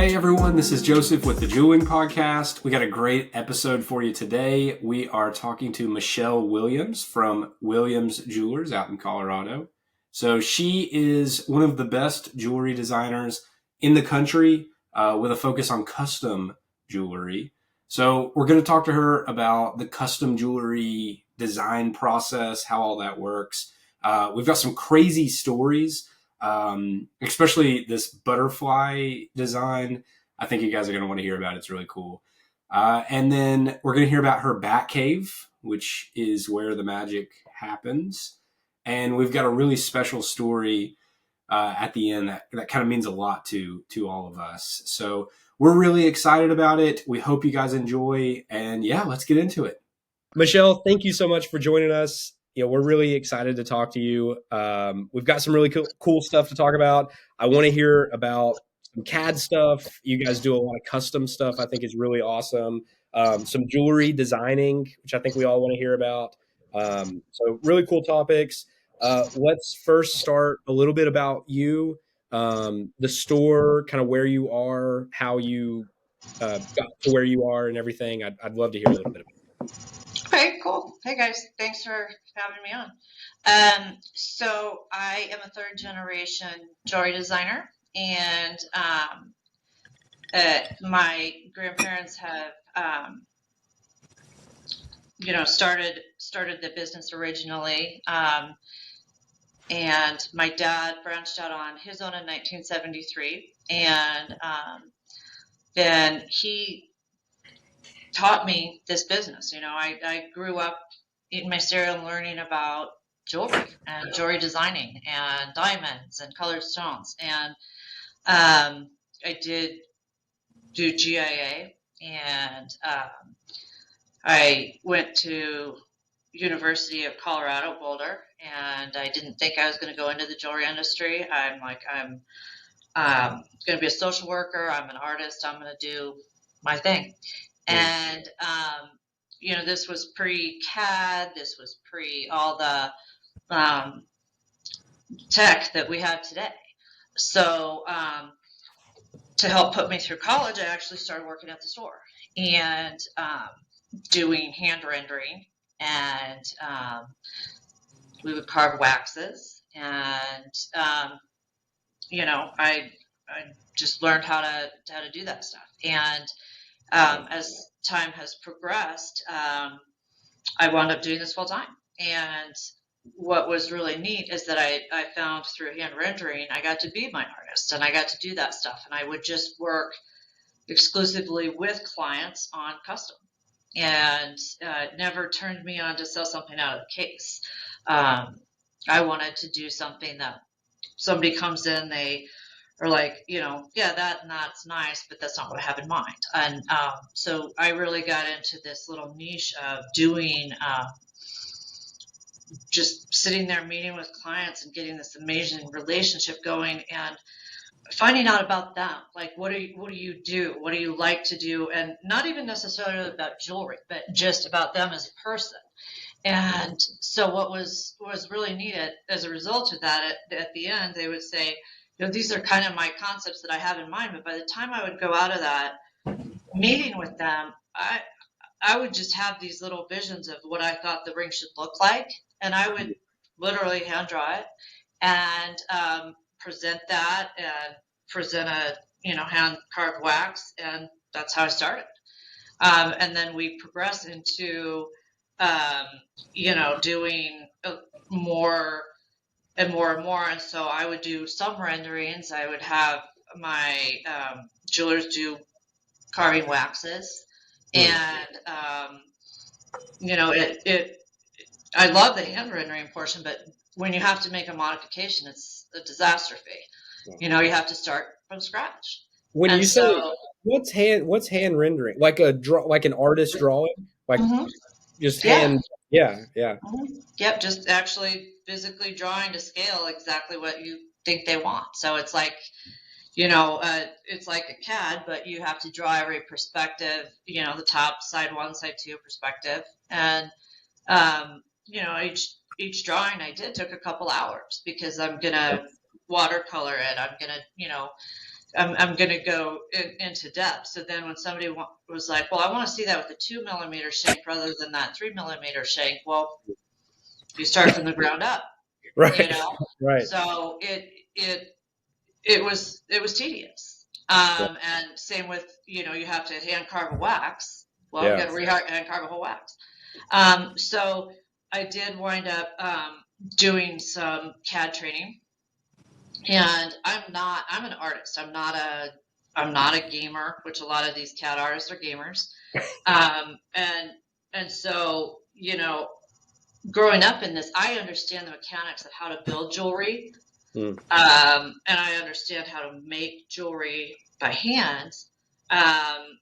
Hey everyone, this is Joseph with the Jeweling Podcast. We got a great episode for you today. We are talking to Michelle Williams from Williams Jewelers out in Colorado. So she is one of the best jewelry designers in the country with a focus on custom jewelry. So we're going to talk to her about the custom jewelry design process, how all that works. We've got some crazy stories. Especially this butterfly design. I think you guys are going to want to hear about it. It's really cool. And then we're going to hear about her bat cave, which is where the magic happens. And we've got a really special story at the end that kind of means a lot to all of us. So we're really excited about it. We hope you guys enjoy. And yeah, let's get into it. Michelle, thank you so much for joining us. We're really excited to talk to you. We've got some really cool stuff to talk about. I want to hear about some CAD stuff. You guys do a lot of custom stuff. I think is really awesome. Some jewelry designing, which I think we all want to hear about. So really cool topics. Let's first start a little bit about you, the store, kind of where you are, how you got to where you are and everything. I'd love to hear a little bit about it. Okay, cool. Hey guys, thanks for having me on. So I am a third generation jewelry designer, and my grandparents have, started the business originally, and my dad branched out on his own in 1973, and then he taught me this business. I grew up eating my cereal and learning about jewelry and jewelry designing and diamonds and colored stones. And I did do GIA, and I went to University of Colorado Boulder, and I didn't think I was going to go into the jewelry industry. I'm going to be a social worker. I'm an artist. I'm going to do my thing. And, this was pre-CAD. This was pre all the tech that we have today. So to help put me through college, I actually started working at the store and doing hand rendering. And we would carve waxes. And, I just learned how to do that stuff. And as time has progressed, I wound up doing this full time. And what was really neat is that I found through hand rendering, I got to be my artist and I got to do that stuff. And I would just work exclusively with clients on custom, and never turned me on to sell something out of the case. I wanted to do something that somebody comes in, they are like, yeah, that's nice, but that's not what I have in mind. And so I really got into this little niche of doing, just sitting there meeting with clients and getting this amazing relationship going and finding out about them. Like, what do you do? What do you like to do? And not even necessarily about jewelry, but just about them as a person. And so what was really neat as a result of that, at the end, they would say, these are kind of my concepts that I have in mind. But by the time I would go out of that meeting with them, I would just have these little visions of what I thought the ring should look like. And I would literally hand draw it and present that and present a, hand carved wax. And that's how I started. And then we progressed into, doing more and more and more. And so I would do some renderings. I would have my jewelers do carving waxes. And, I love the hand rendering portion, but when you have to make a modification, it's a disaster fee. You have to start from scratch. When you say what's hand rendering? Like like an artist drawing? Like just hand. Yeah. Yep, just actually physically drawing to scale exactly what you think they want. So it's like, it's like a CAD, but you have to draw every perspective, the top, side one, side two perspective. And, each drawing I did took a couple hours because I'm going to watercolor it. I'm going to, I'm going to go into depth. So then when somebody was like, well, I want to see that with a 2 millimeter shank rather than that 3 millimeter shank. Well, you start from the ground up, Right. Right. So it was tedious. And same with, you have to hand carve a wax. Well, you got to hand carve a whole wax. So I did wind up doing some CAD training, and I'm an artist. I'm not a gamer, which a lot of these CAD artists are gamers. And so, growing up in this, I understand the mechanics of how to build jewelry. And I understand how to make jewelry by hand. And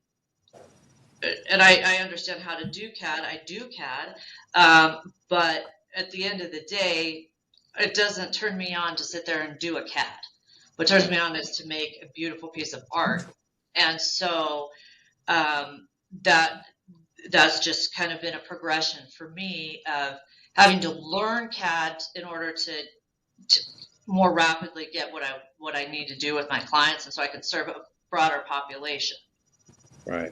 I understand how to do CAD. I do CAD. But at the end of the day, it doesn't turn me on to sit there and do a CAD. What turns me on is to make a beautiful piece of art. And so that's just kind of been a progression for me of having to learn CAD in order to more rapidly get what I need to do with my clients, and so I can serve a broader population. Right.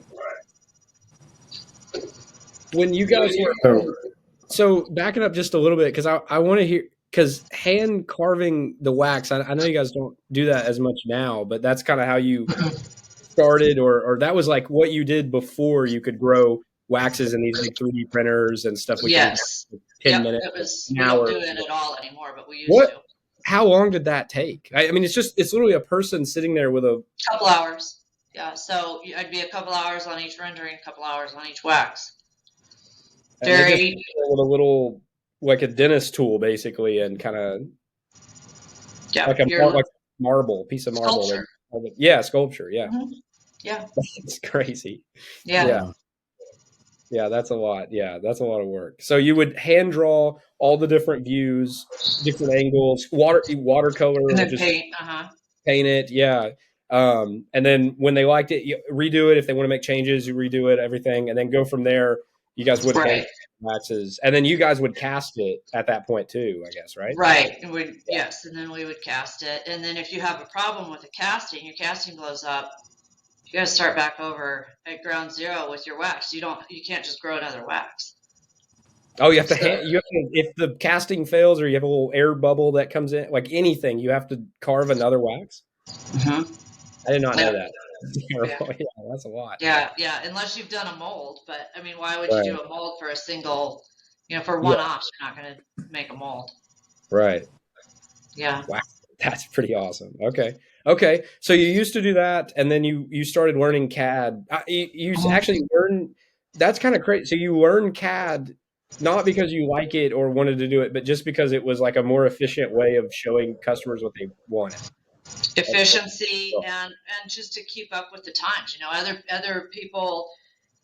When you guys were so backing up just a little bit, because I want to hear, because hand carving the wax, I know you guys don't do that as much now, but that's kind of how you started, or that was like what you did before you could grow waxes in these big 3D printers and stuff. Yes. 10 minutes. We don't do it at all anymore, but we used to. How long did that take? I mean, it's literally a person sitting there with a couple hours. Yeah. So I'd be a couple hours on each rendering, a couple hours on each wax. Very with a little, like a dentist tool, basically, and kind of like a marble, piece of marble. Sculpture. Yeah, sculpture. Yeah. Mm-hmm. Yeah. It's crazy. Yeah. Yeah, that's a lot. Yeah, that's a lot of work. So you would hand draw all the different views, different angles, watercolor, and then paint. Paint it. Yeah. And then when they liked it, you redo it. If they want to make changes, you redo it, everything, and then go from there. You guys would paint waxes, and then you guys would cast it at that point too, I guess, right? Right. Yes, and then we would cast it. And then if you have a problem with the casting, your casting blows up, you got to start back over at ground zero with your wax. You can't just grow another wax. Oh, you have to if the casting fails, or you have a little air bubble that comes in, like anything, you have to carve another wax. Mm-hmm. I did not know that. Yeah. That's a lot. Yeah, unless you've done a mold. But I mean, why would you do a mold for a single, for one-off? You're not going to make a mold. Right. Yeah. Wow, that's pretty awesome. Okay. So you used to do that, and then you started learning CAD. You actually learned. That's kind of crazy. So you learned CAD not because you like it or wanted to do it, but just because it was like a more efficient way of showing customers what they wanted. Efficiency and just to keep up with the times. Other people,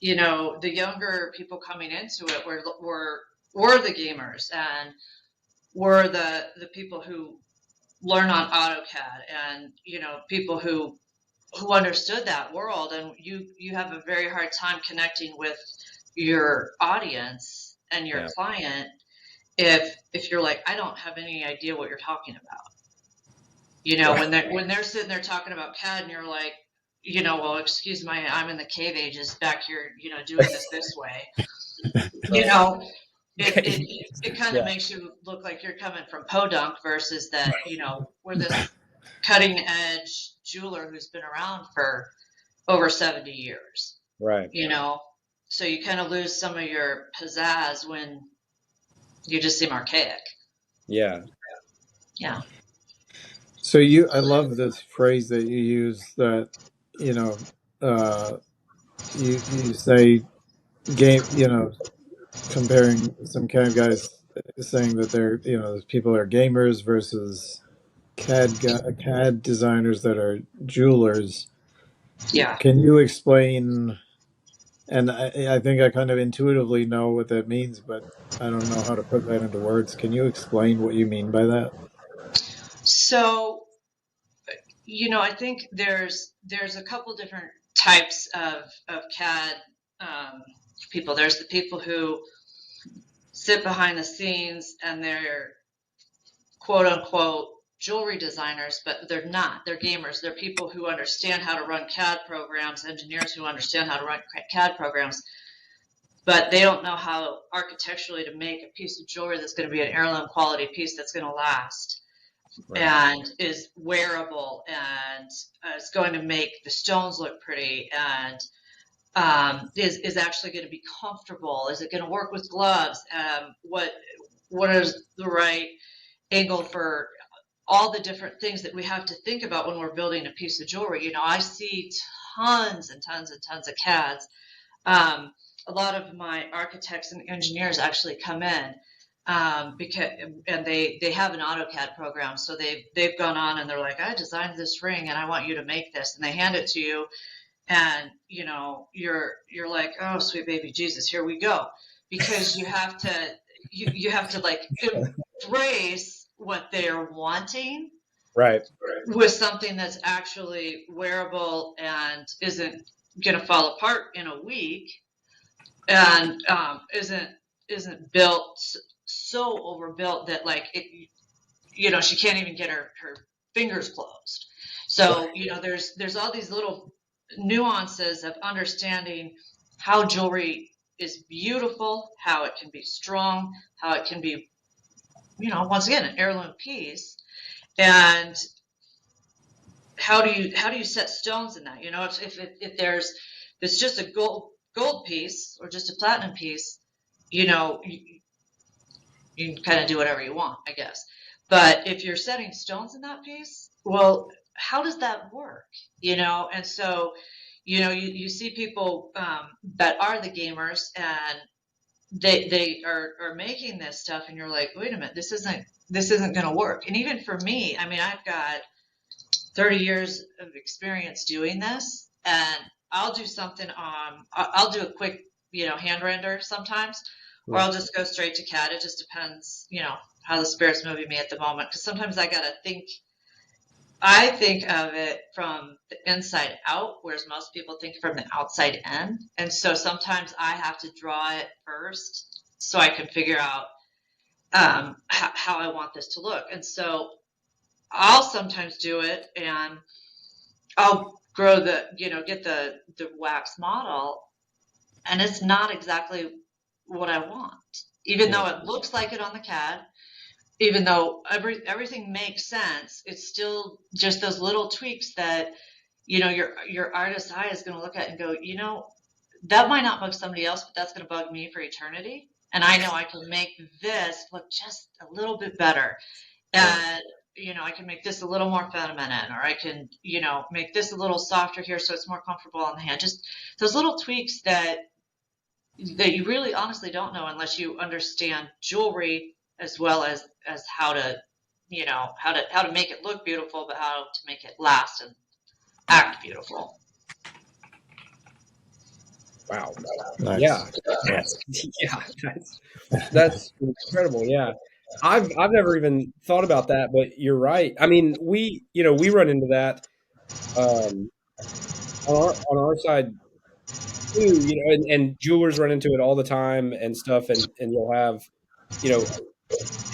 the younger people coming into it were the gamers, and were the people who learn on AutoCAD, and people who understood that world. And you have a very hard time connecting with your audience and your client if you're like, I don't have any idea what you're talking about. When they're sitting there talking about CAD, and you're like, well, excuse my, I'm in the cave ages back here, doing this way. It kind of makes you look like you're coming from Podunk versus that, we're this cutting edge jeweler who's been around for over 70 years. Right. So you kind of lose some of your pizzazz when you just seem archaic. Yeah. Yeah. So I love this phrase that you use, that, you say game, comparing some CAD guys, saying that they're, people are gamers versus CAD designers that are jewelers. Yeah. Can you explain? And I think I kind of intuitively know what that means, but I don't know how to put that into words. Can you explain what you mean by that? So, I think there's a couple different types of CAD people. There's the people who sit behind the scenes and they're quote unquote jewelry designers, but they're not. They're gamers. They're people who understand how to run CAD programs, engineers who understand how to run CAD programs, but they don't know how architecturally to make a piece of jewelry that's going to be an heirloom quality piece that's going to last. Right. And is wearable and is going to make the stones look pretty and is actually going to be comfortable. Is it going to work with gloves? What is the right angle for all the different things that we have to think about when we're building a piece of jewelry? You know, I see tons and tons and tons of CADs. A lot of my architects and engineers actually come in because they have an AutoCAD program, so they've gone on and they're like, I designed this ring and I want you to make this, and they hand it to you, and you know you're like, oh sweet baby Jesus, here we go, because you have to like embrace what they're wanting, right, with something that's actually wearable and isn't going to fall apart in a week, and isn't built so overbuilt that like it, you know, she can't even get her fingers closed. So you know, there's all these little nuances of understanding how jewelry is beautiful, how it can be strong, how it can be, you know, once again, an heirloom piece, and how do you set stones in that? You know, if it's just a gold piece or just a platinum piece, you know, you can kind of do whatever you want, I guess. But if you're setting stones in that piece, well, how does that work? You know, and so, you know, you see people that are the gamers and they are making this stuff, and you're like, wait a minute, this isn't going to work. And even for me, I mean, I've got 30 years of experience doing this, and I'll do something I'll do a quick, you know, hand render sometimes, or I'll just go straight to CAD. It just depends, you know, how the spirit's moving me at the moment. Because sometimes I think of it from the inside out, whereas most people think from the outside in. And so sometimes I have to draw it first so I can figure out how I want this to look. And so I'll sometimes do it, and I'll get the wax model, and it's not exactly what I want, even though it looks like it on the CAD, even though everything makes sense. It's still just those little tweaks that, you know, your artist's eye is going to look at and go, you know, that might not bug somebody else, but that's going to bug me for eternity. And I know I can make this look just a little bit better. And, you know, I can make this a little more feminine, or I can, you know, make this a little softer here so it's more comfortable on the hand. Just those little tweaks that you really honestly don't know unless you understand jewelry as well as how to, you know, how to make it look beautiful, but how to make it last and act beautiful. Wow. Nice. Yeah. Yeah. That's incredible. Yeah. I've never even thought about that, but you're right. I mean, we run into that on our side too, you know, and jewelers run into it all the time and stuff, and you'll have, you know,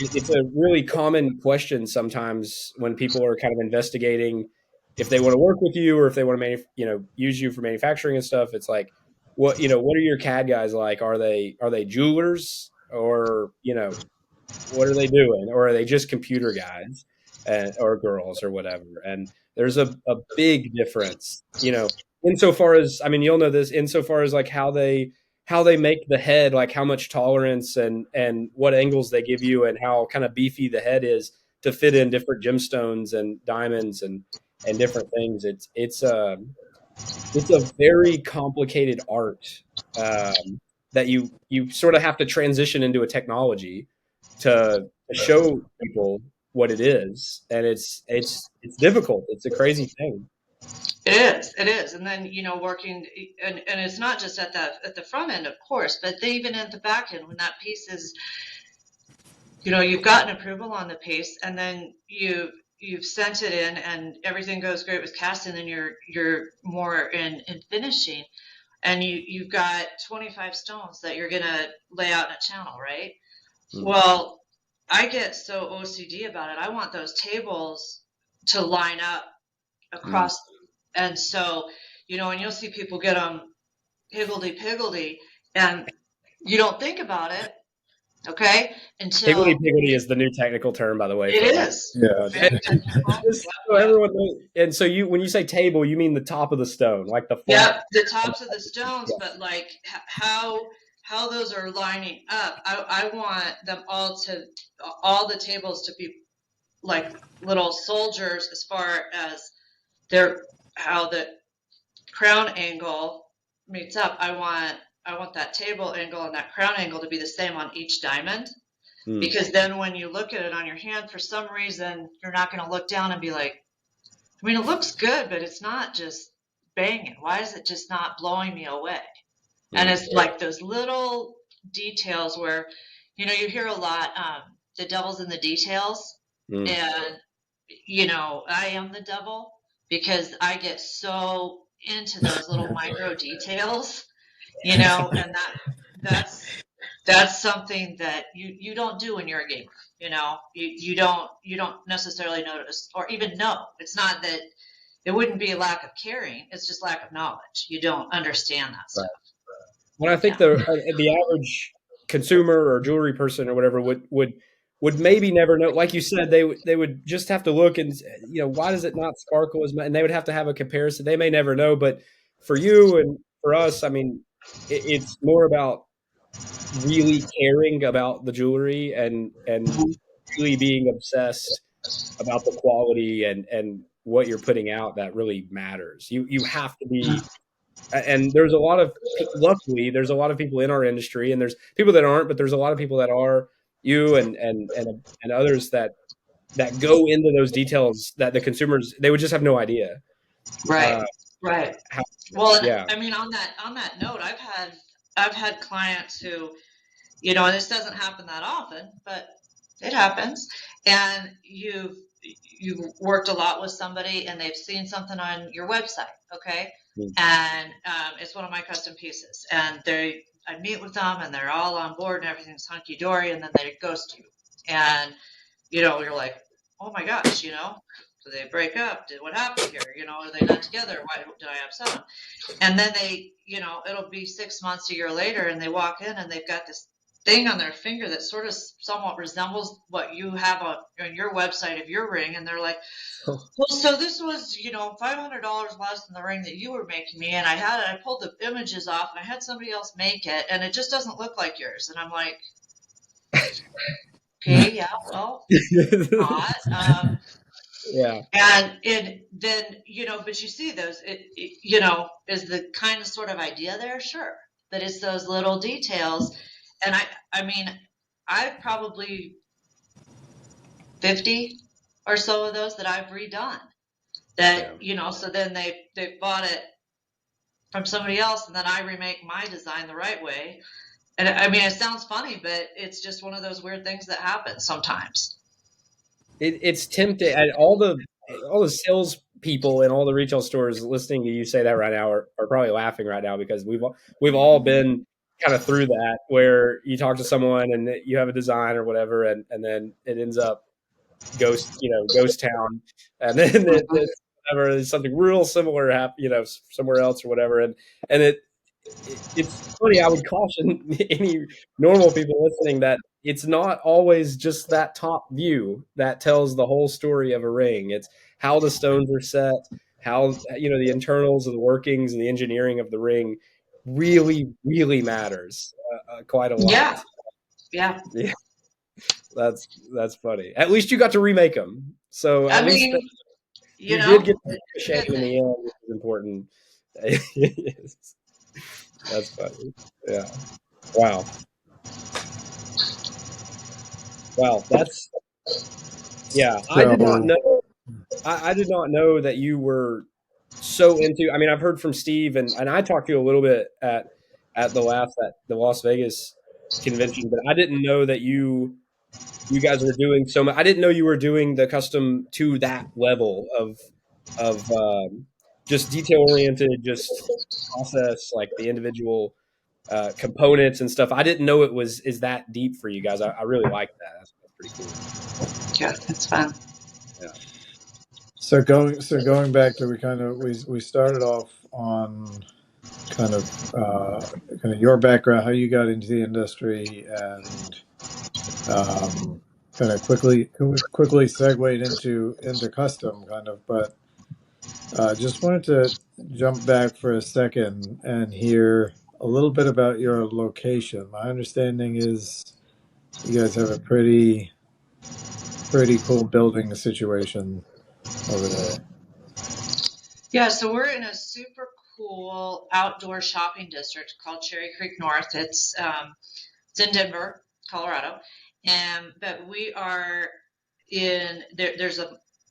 it's a really common question sometimes when people are kind of investigating if they want to work with you or if they want to use you for manufacturing and stuff. It's like, what are your CAD guys like? Are they jewelers, or, you know, what are they doing? Or are they just computer guys or girls or whatever? And there's a big difference, you know, insofar as, I mean, you'll know this, insofar as like how they make the head, like how much tolerance and what angles they give you and how kind of beefy the head is to fit in different gemstones and diamonds and different things. It's a very complicated art that you sort of have to transition into a technology to show people what it is, and it's difficult. It's a crazy thing. It is. And then, you know, working, and it's not just at the front end, of course, but even at the back end, when that piece is, you know, you've gotten approval on the piece, and then you've sent it in and everything goes great with casting, and then you're more in finishing, and you've got 25 stones that you're going to lay out in a channel, right? Mm-hmm. Well, I get so OCD about it. I want those tables to line up across, and so, and you'll see people get them higgledy-piggledy, and you don't think about it, okay, Higgledy until piggledy is the new technical term, by the way. it For that. is. Yeah. Very technical. Just so everyone knows. And so when you say table, you mean the top of the stone, like the flat. Yeah, the tops of the stones, but like how those are lining up. I want them all the tables to be like little soldiers as far as how the crown angle meets up. I want that table angle and that crown angle to be the same on each diamond. Because then when you look at it on your hand, for some reason, you're not going to look down and be like, I mean, it looks good, but it's not just banging. Why is it just not blowing me away? And it's like those little details where, you hear a lot, the devil's in the details. And, I am the devil because I get so into those little micro details, and that's something that you don't do when you're a gamer. You don't necessarily notice or even know. It's not that it wouldn't be a lack of caring. It's just lack of knowledge. You don't understand that stuff. When I think the average consumer or jewelry person or whatever would maybe never know. Like you said, they would just have to look and why does it not sparkle as much? And they would have to have a comparison. They may never know, but for you and for us, I mean, it's more about really caring about the jewelry and really being obsessed about the quality and what you're putting out that really matters. You have to be, and there's luckily there's a lot of people in our industry, and there's people that aren't, but there's a lot of people that are, you and others that go into those details that the consumers, they would just have no idea. Right. Well, yeah. I mean, on that note, I've had clients who, and this doesn't happen that often, but it happens. And you've worked a lot with somebody and they've seen something on your website. Okay. And it's one of my custom pieces, and I meet with them and they're all on board and everything's hunky dory, and then they ghost you. And, you're like, oh my gosh, so they break up. What happened here? Are they not together? Why did I upset them? And then they, it'll be 6 months, a year later, and they walk in and they've got this thing on their finger that sort of somewhat resembles what you have on your website of your ring. And they're like, well, so this was, $500 less than the ring that you were making me. And I pulled the images off and I had somebody else make it, and it just doesn't look like yours. And I'm like, okay, yeah, well, not. Yeah. And then, but you see those, is the kind of sort of idea there? Sure. But it's those little details. And I mean, I've probably 50 or so of those that I've redone that, so then they bought it from somebody else, and then I remake my design the right way. And I mean, it sounds funny, but it's just one of those weird things that happen sometimes. It's tempting, and all the sales people in all the retail stores listening to you say that right now are probably laughing right now, because we've all been kind of through that, where you talk to someone and you have a design or whatever, and then it ends up ghost town, and then there's something real similar happen, somewhere else or whatever, and it's funny. I would caution any normal people listening that it's not always just that top view that tells the whole story of a ring. It's how the stones are set, how the internals of the workings and the engineering of the ring really, really matters quite a lot. Yeah. That's funny. At least you got to remake them. So at least you did get the shape in the end, which is important. That's funny. Yeah. Wow. That's, yeah. I did not know. I did not know that you were so into. I mean, I've heard from Steve, and I talked to you a little bit at the Las Vegas convention, but I didn't know that you guys were doing so much. I didn't know you were doing the custom to that level of just detail oriented, just process, like the individual components and stuff. I didn't know it is that deep for you guys. I really like that. That's pretty cool. Yeah, it's fun. Yeah. So going back to we started off on kind of your background, how you got into the industry, and kind of quickly segued into custom kind of. But just wanted to jump back for a second and hear a little bit about your location. My understanding is you guys have a pretty cool building situation over there. Yeah, so we're in a super cool outdoor shopping district called Cherry Creek North. It's in Denver, Colorado, and but we are in there. There's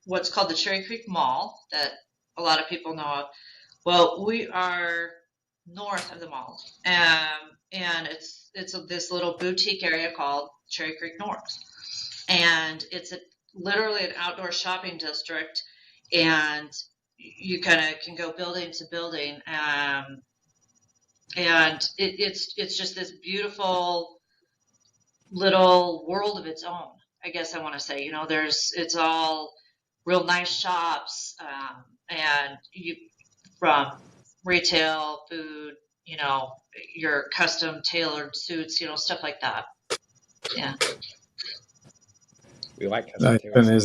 what's called the Cherry Creek Mall that a lot of people know of. Well, we are north of the mall, and it's this little boutique area called Cherry Creek North, and it's literally an outdoor shopping district, and you kind of can go building to building, and it's just this beautiful little world of its own. I guess I want to say, it's all real nice shops, and you from retail, food, your custom tailored suits, stuff like that. Yeah. We like custom Nice. tailors. And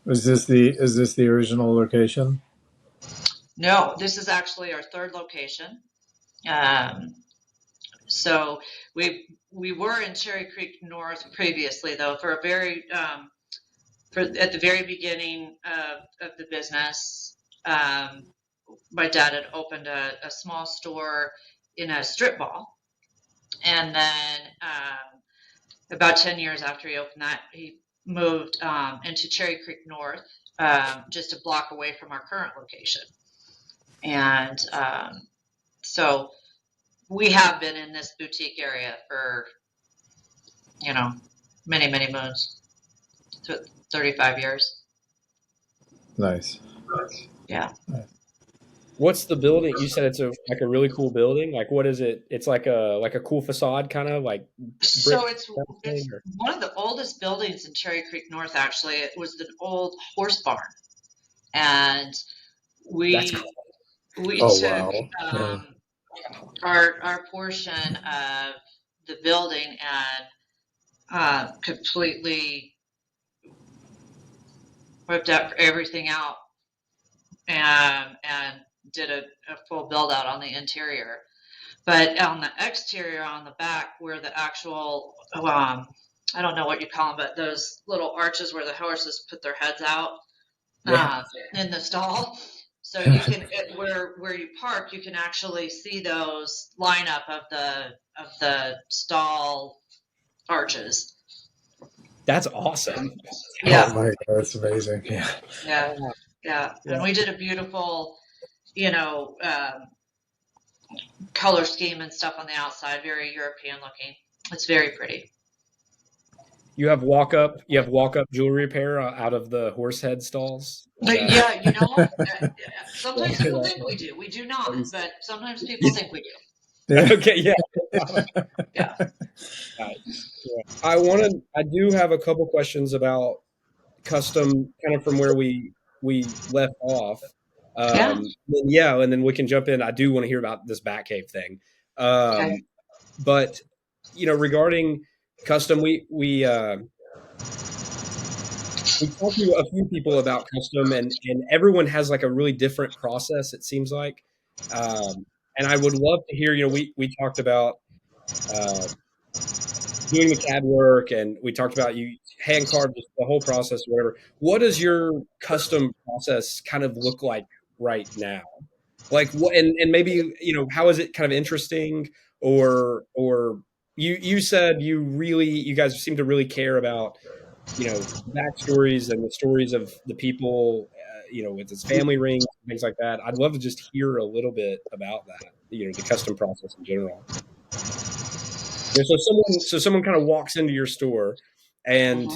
is this the original location? No, this is actually our third location. So we were in Cherry Creek North previously, though, for a very at the very beginning of the business. My dad had opened a small store in a strip mall, and then about 10 years after he opened that, he moved into Cherry Creek North, just a block away from our current location. And so we have been in this boutique area for, many, many moons, 35 years. Nice. Yeah. Nice. What's the building? You said it's like a really cool building. Like, what is it? It's like a cool facade, kind of like. So it's one of the oldest buildings in Cherry Creek North. Actually, it was an old horse barn, and we That's cool. we Oh, took wow. our portion of the building and completely ripped up everything out and did a full build out on the interior. But on the exterior, on the back, where the actual I don't know what you call them, but those little arches where the horses put their heads out in the stall. So you can where you park, you can actually see those lineup of the stall arches. That's awesome. Yeah. Oh my God, that's amazing. Yeah. And we did a beautiful, color scheme and stuff on the outside, very European looking. It's very pretty. You have walk up jewelry repair out of the horse head stalls. But yeah, sometimes people think we do. We do not, but sometimes people think we do. Okay, yeah. Yeah. I do have a couple questions about custom, kind of from where we left off. And then we can jump in. I do want to hear about this Batcave thing. Okay. But regarding custom, we talked to a few people about custom, and everyone has like a really different process, it seems like. And I would love to hear, we talked about doing the CAD work, and we talked about you hand carved the whole process or whatever. What does your custom process kind of look like right now? Like what, and maybe, how is it kind of interesting, or you said you guys seem to really care about, backstories and the stories of the people, with his family rings, things like that. I'd love to just hear a little bit about that, the custom process in general. So someone kind of walks into your store, and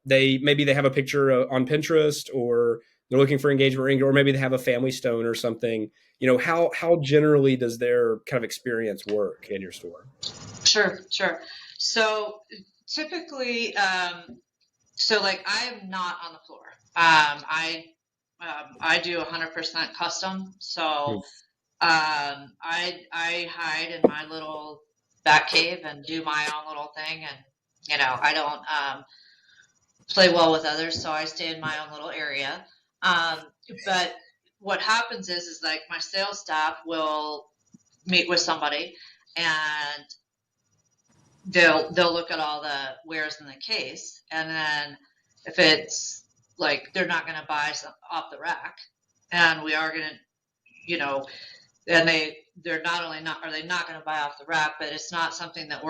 they have a picture on Pinterest, or they're looking for engagement ring, or maybe they have a family stone or something. How generally does their kind of experience work in your store? Sure. So typically, so like I'm not on the floor. I do 100% custom. So I hide in my little back cave and do my own little thing, and I don't play well with others, so I stay in my own little area. Um, but what happens is like my sales staff will meet with somebody, and they'll look at all the wares in the case, and then if it's like they're not going to buy some off the rack, and we are going to, and they're not only not are they not going to buy off the rack, but it's not something that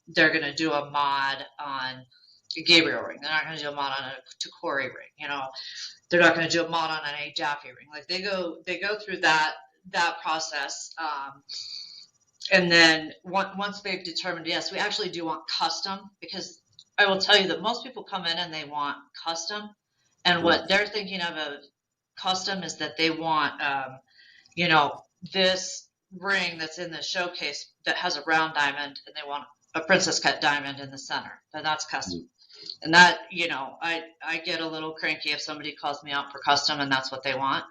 they're going to do a mod on a Gabriel ring. They're not going to do a mod on a Tacori ring. They're not going to do a mod on a Jaffe ring. Like they go through that process. And then once they've determined, yes, we actually do want custom, because I will tell you that most people come in and they want custom, and what they're thinking of a custom is that they want, this ring that's in the showcase that has a round diamond, and they want a princess cut diamond in the center. And that's custom. And that, I get a little cranky if somebody calls me out for custom and that's what they want.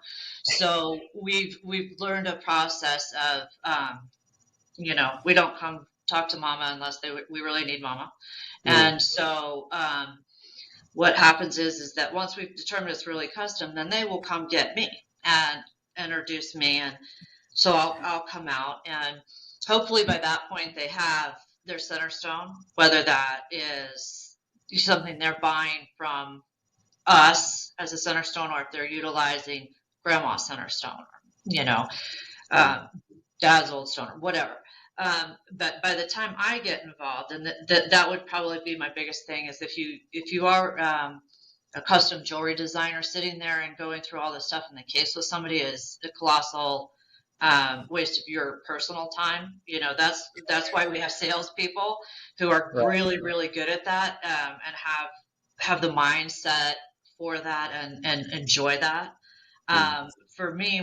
So we've learned a process of, we don't come talk to mama unless we really need mama. And so what happens is that once we've determined it's really custom, then they will come get me and introduce me. And so I'll come out, and hopefully by that point they have their center stone, whether that is something they're buying from us as a center stone, or if they're utilizing grandma's center stone, dad's old stone, or whatever. But by the time I get involved, and that would probably be my biggest thing, is if you are a custom jewelry designer, sitting there and going through all this stuff in the case with somebody is a colossal waste of your personal time. That's why we have salespeople who are really, really good at that, and have the mindset for that, and enjoy that. For me,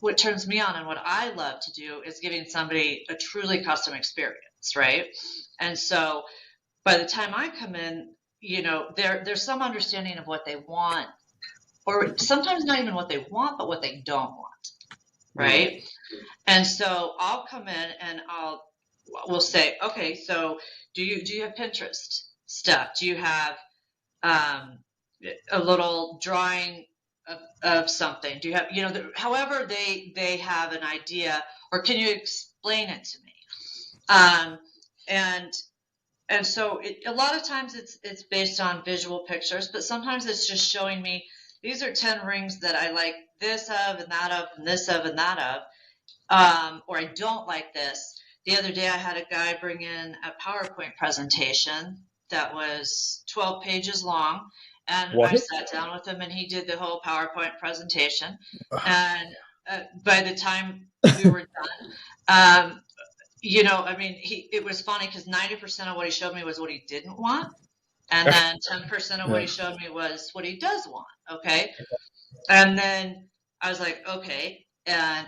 what turns me on and what I love to do is giving somebody a truly custom experience, right? And so by the time I come in, there's some understanding of what they want, or sometimes not even what they want, but what they don't want, right? And so I'll come in and we'll say, okay, so do you have Pinterest stuff? Do you have a little drawing of something? Do you have, however they have an idea, or can you explain it to me? And so a lot of times it's based on visual pictures, but sometimes it's just showing me, these are 10 rings that I like this of, and that of, and this of, and that of, or I don't like this. The other day I had a guy bring in a PowerPoint presentation that was 12 pages long. And I sat down with him, and he did the whole PowerPoint presentation. And by the time we were done, it was funny because 90% of what he showed me was what he didn't want. And then 10% of what he showed me was what he does want. Okay. And then I was like, okay. And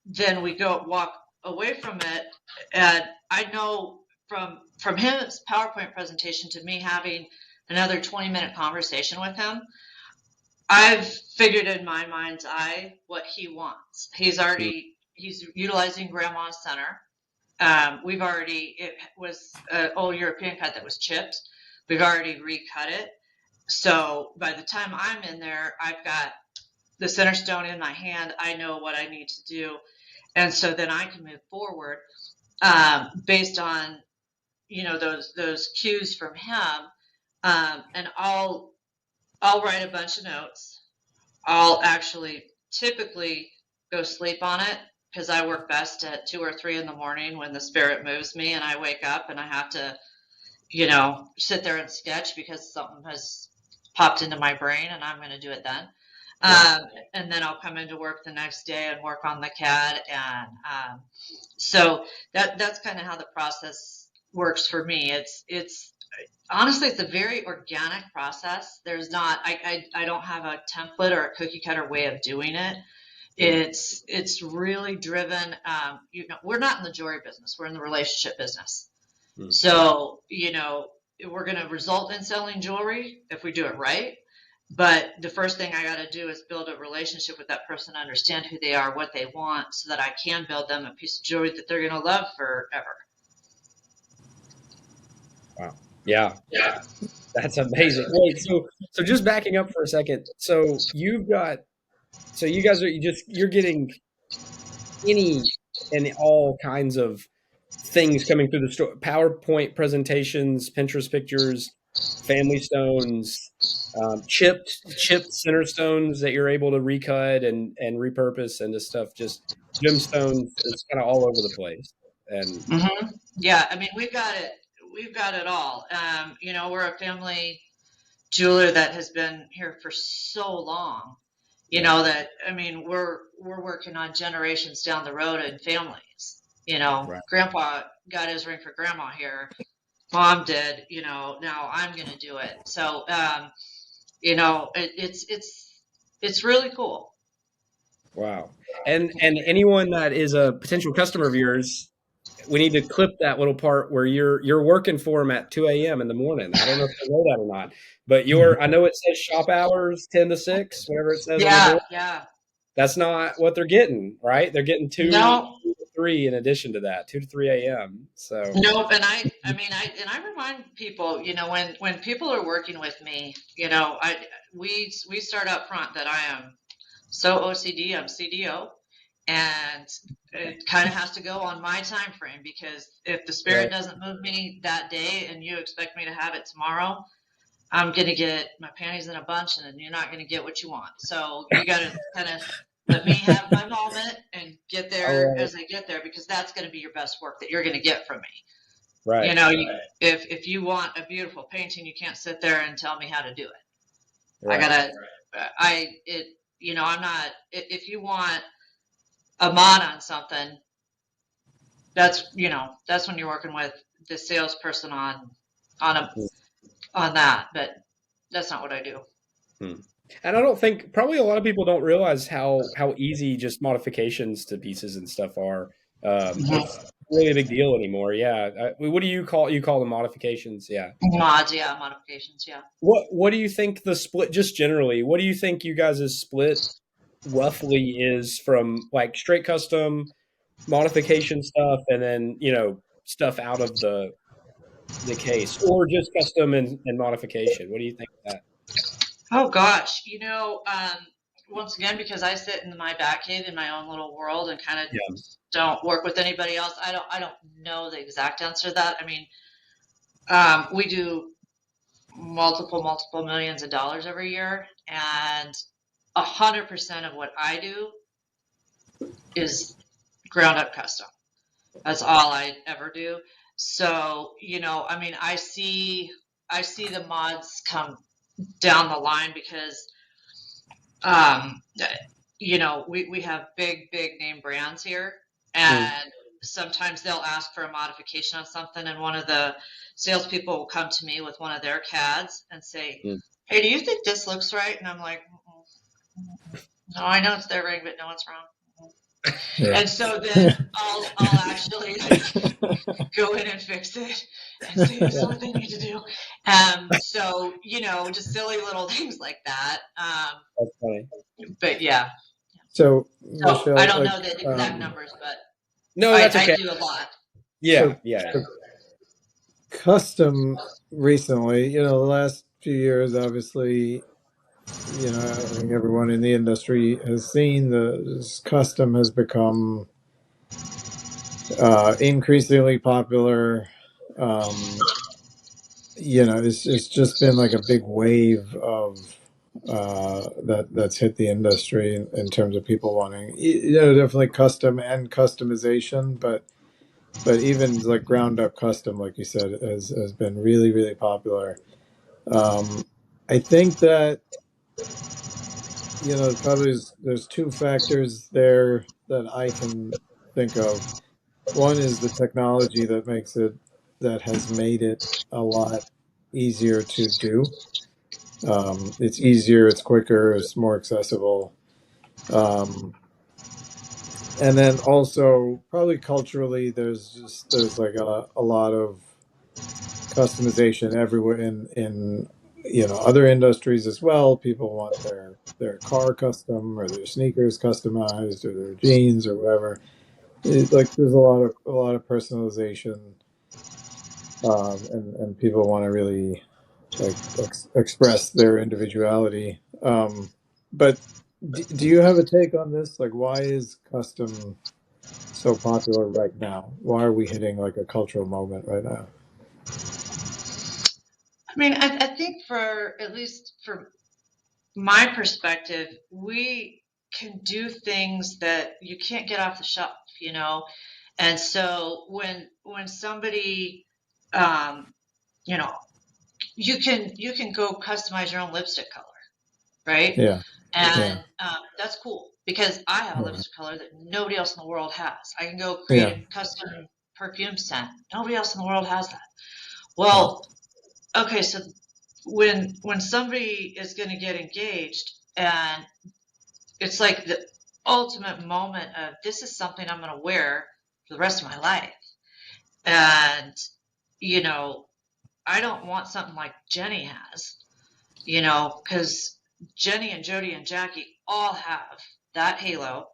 then we walk away from it. And I know from his PowerPoint presentation to me having another 20-minute conversation with him, I've figured in my mind's eye what he wants. He's utilizing grandma's center. It was an old European cut that was chipped. We've already recut it. So by the time I'm in there, I've got the center stone in my hand. I know what I need to do. And so then I can move forward based on, those cues from him. And I'll write a bunch of notes. I'll actually typically go sleep on it, because I work best at 2 or 3 in the morning when the spirit moves me and I wake up and I have to, sit there and sketch because something has popped into my brain, and I'm going to do it then. And then I'll come into work the next day and work on the CAD. And so that's kind of how the process works for me. It's honestly, it's a very organic process. There's not, I don't have a template or a cookie cutter way of doing it. It's really driven. We're not in the jewelry business. We're in the relationship business. So, we're going to result in selling jewelry if we do it right. But the first thing I got to do is build a relationship with that person, understand who they are, what they want, so that I can build them a piece of jewelry that they're going to love forever. Wow. Yeah. That's amazing. Wait, so just backing up for a second. So you guys you're getting any and all kinds of things coming through the store, PowerPoint presentations, Pinterest pictures, family stones, chipped center stones that you're able to recut and repurpose into stuff, just gemstones. It's kind of all over the place. And Yeah, I mean, we've got it all. We're a family jeweler that has been here for so long, that, I mean, we're working on generations down the road in families. Right. Grandpa got his ring for grandma here. Mom did, now I'm going to do it. So, it's really cool. Wow. And anyone that is a potential customer of yours, we need to clip that little part where you're working for them at 2 a.m. in the morning. I don't know if they know that or not, but I know it says shop hours 10 to 6, whatever it says on the door. Yeah. That's not what they're getting, right? They're getting 2 to 3 in addition to that, 2 to 3 a.m. So nope. And I remind people, when people are working with me, we start up front that I am so OCD, I'm CDO, and it kind of has to go on my time frame, because if the spirit doesn't move me that day and you expect me to have it tomorrow, I'm going to get my panties in a bunch and you're not going to get what you want. So you got to kind of let me have my moment and get there as I get there, because that's going to be your best work that you're going to get from me. Right. If you want a beautiful painting, you can't sit there and tell me how to do it. Right. I'm not, if you want a mod on something, that's when you're working with the salesperson on that, but that's not what I do. And I don't think, probably a lot of people don't realize how easy just modifications to pieces and stuff are. It's really a big deal anymore. Yeah. What do you call them, modifications? Yeah. Mods. Yeah. Modifications. Yeah. What do you think the split, just generally, what do you think you guys' split roughly is from like straight custom modification stuff and then, stuff out of the case, or just custom and modification? What do you think of that? Oh gosh, once again, because I sit in my back cave in my own little world and kind of don't work with anybody else, I don't know the exact answer to that. I mean, we do multiple millions of dollars every year, and 100% of what I do is ground up custom. That's all I ever do. So, I see the mods come down the line because, we have big name brands here, and sometimes they'll ask for a modification on something, and one of the salespeople will come to me with one of their CADs and say, "Hey, do you think this looks right?" And I'm like, "No, I know it's their ring, but no, it's wrong." Yeah. And so then I'll actually go in and fix it and say that's what they need to do. So just silly little things like that. That's funny. But yeah. So Michelle, I don't know the exact numbers, but no, that's okay. I do a lot. Yeah, so custom recently, the last few years, obviously, I think everyone in the industry has seen this custom has become increasingly popular. It's just been like a big wave of that's hit the industry in terms of people wanting, definitely custom and customization, but even like ground up custom, like you said, has been really, really popular. I think that probably there's two factors there that I can think of. One is the technology that has made it a lot easier to do. It's easier, it's quicker, it's more accessible. And then also probably culturally, there's like a lot of customization everywhere in other industries as well. People want their car custom or their sneakers customized or their jeans or whatever. Like there's a lot of personalization, and people want to really like express their individuality. But do you have a take on this? Like, why is custom so popular right now? Why are we hitting like a cultural moment right now? I mean, I think at least for my perspective, we can do things that you can't get off the shelf, and so when somebody, um, you know, you can go customize your own lipstick color, right? Yeah, And yeah, that's cool because I have a right. lipstick color that nobody else in the world has. I can go create Yeah, a custom perfume scent. Nobody else in the world has that. yeah, Well, okay, so when somebody is going to get engaged and it's like the ultimate moment of this is something I'm going to wear for the rest of my life. And, you know, I don't want something like Jenny has, because Jenny and Jody and Jackie all have that halo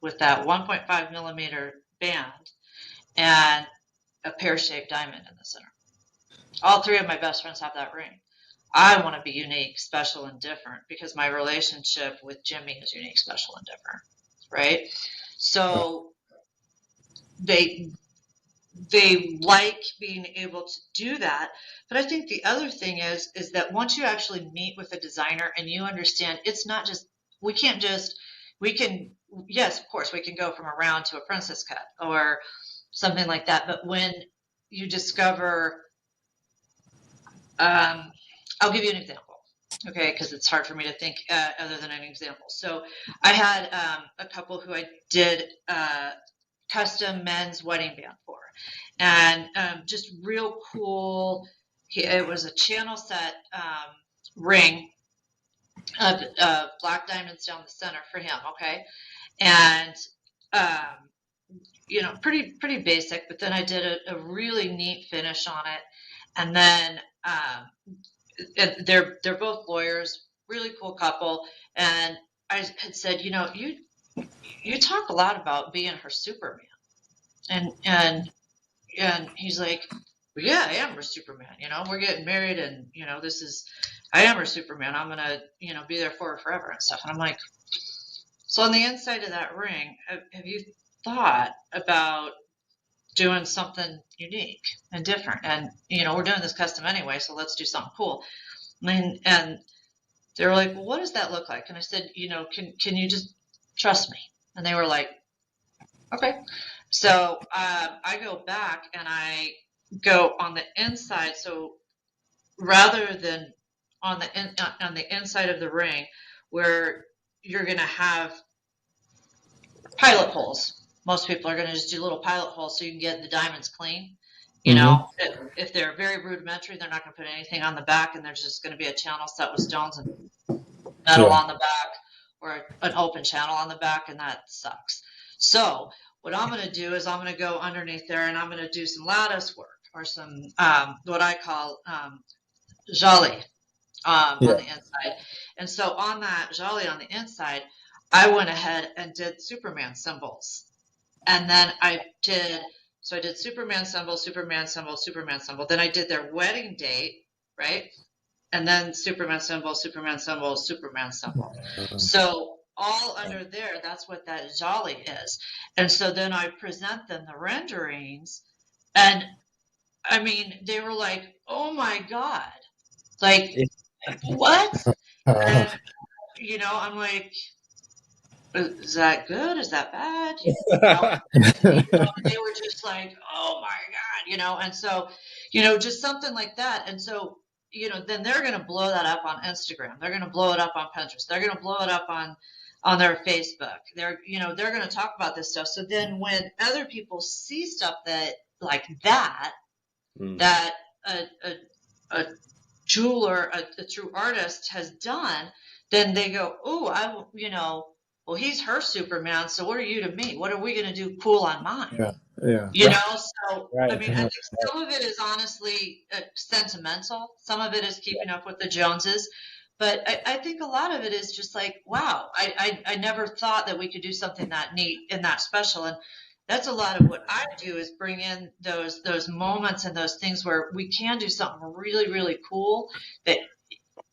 with that 1.5 millimeter band and a pear-shaped diamond in the center. All three of my best friends have that ring. I want to be unique, special, and different because my relationship with Jimmy is unique, special, and different, right? So they like being able to do that. But I think the other thing is that once you actually meet with a designer and you understand, it's not just we can yes, of course we can go from a round to a princess cut or something like that. But when you discover, I'll give you an example. Okay, because it's hard for me to think other than an example. So I had a couple who I did custom men's wedding band for, and just real cool. It was a channel set ring of black diamonds down the center for him. Okay, and pretty basic. But then I did a really neat finish on it, and then they're both lawyers, really cool couple, and I had said, you talk a lot about being her Superman, and he's like, well, yeah, I am her Superman. We're getting married, and I am her Superman. I'm gonna be there for her forever and stuff. And I'm like, so on the inside of that ring, have you thought about doing something unique and different? And we're doing this custom anyway, so let's do something cool. And they were like, well, what does that look like? And I said, can you just trust me? And they were like, okay. So I go back and I go on the inside. So rather than on the inside of the ring, where you're going to have pilot holes. Most people are going to just do little pilot holes so you can get the diamonds clean. If they're very rudimentary, they're not going to put anything on the back, and there's just going to be a channel set with stones and metal yeah, on the back or an open channel on the back, and that sucks. So what I'm going to do is I'm going to go underneath there and I'm going to do some lattice work or some what I call jolly on yeah. the inside. And so on that jolly on the inside, I went ahead and did Superman symbols. And then I did Superman symbol, Superman symbol, Superman symbol. Then I did their wedding date, right? And then Superman symbol, Superman symbol, Superman symbol. So all under there, that's what that jolly is. And so then I present them the renderings, and I mean, they were like, "Oh my God, like what?" And I'm like, "Is that good? Is that bad?" They were just like, "Oh my God," and so, just something like that. And so, then they're going to blow that up on Instagram. They're going to blow it up on Pinterest. They're going to blow it up on their Facebook. They're going to talk about this stuff. So then when other people see stuff that like that, that a jeweler, a true artist has done, then they go, "Oh, well, he's her Superman. So what are you to me? What are we going to do cool on mine?" Yeah, Yeah. You Right. know, so I Right. mean, I think some of it is honestly sentimental. Some of it is keeping up with the Joneses, but I think a lot of it is just like, wow, I never thought that we could do something that neat and that special. And that's a lot of what I do is bring in those moments and those things where we can do something really, really cool that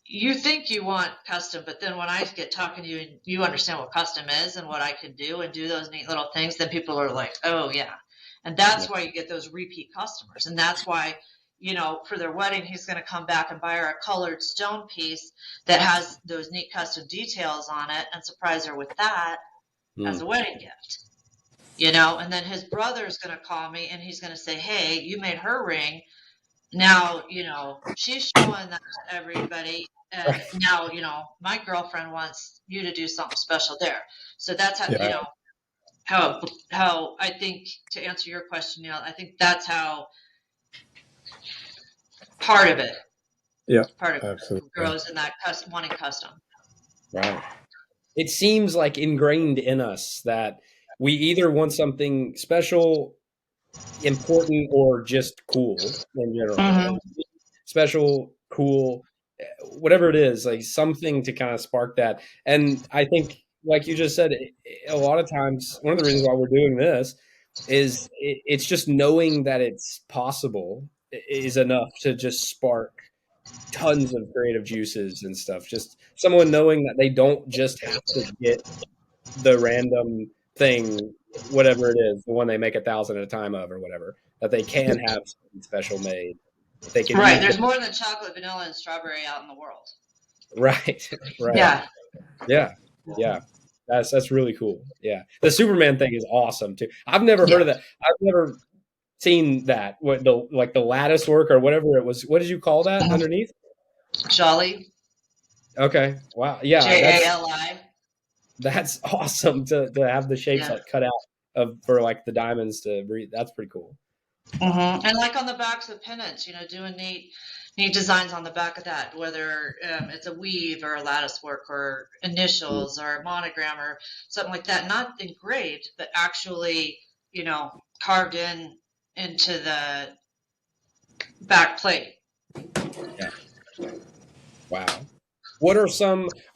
you think you want custom, but then when I get talking to you and you understand what custom is and what I can do and do those neat little things, then people are like, oh yeah. And that's why you get those repeat customers. And that's why, for their wedding, he's going to come back and buy her a colored stone piece that has those neat custom details on it and surprise her with that as a wedding gift. And then his brother's going to call me and he's going to say, hey, you made her ring. Now, she's showing that to everybody. And now, my girlfriend wants you to do something special there. So that's how, Yeah. how I think, to answer your question, Neil, I think that's how part of it Yeah. grows Absolutely. in that wanting custom. Right. It seems like ingrained in us that we either want something special, important, or just cool in general. Mhm. Like, special, cool, whatever it is, like something to kind of spark that. And I think, like you just said, a lot of times, one of the reasons why we're doing this is it's just knowing that it's possible is enough to just spark tons of creative juices and stuff. Just someone knowing that they don't just have to get the random thing, whatever it is, the one they make 1,000 at a time of or whatever, that they can have something special made. They can Right. use There's it. more than chocolate, vanilla, and strawberry out in the world. Right. Right. Yeah. Yeah. Yeah. That's really cool. Yeah. The Superman thing is awesome too. I've never heard of that. I've never seen that. What the lattice work or whatever it was. What did you call that underneath? Jolly. Okay. Wow. Yeah. Jali. That's awesome to have the shapes Yeah. like cut out for like the diamonds to breathe. That's pretty cool. Mm-hmm. And like on the backs of pennants, doing neat designs on the back of that, whether it's a weave or a lattice work or initials or a monogram or something like that, not engraved, but actually, carved into the back plate. Yeah. Wow. What are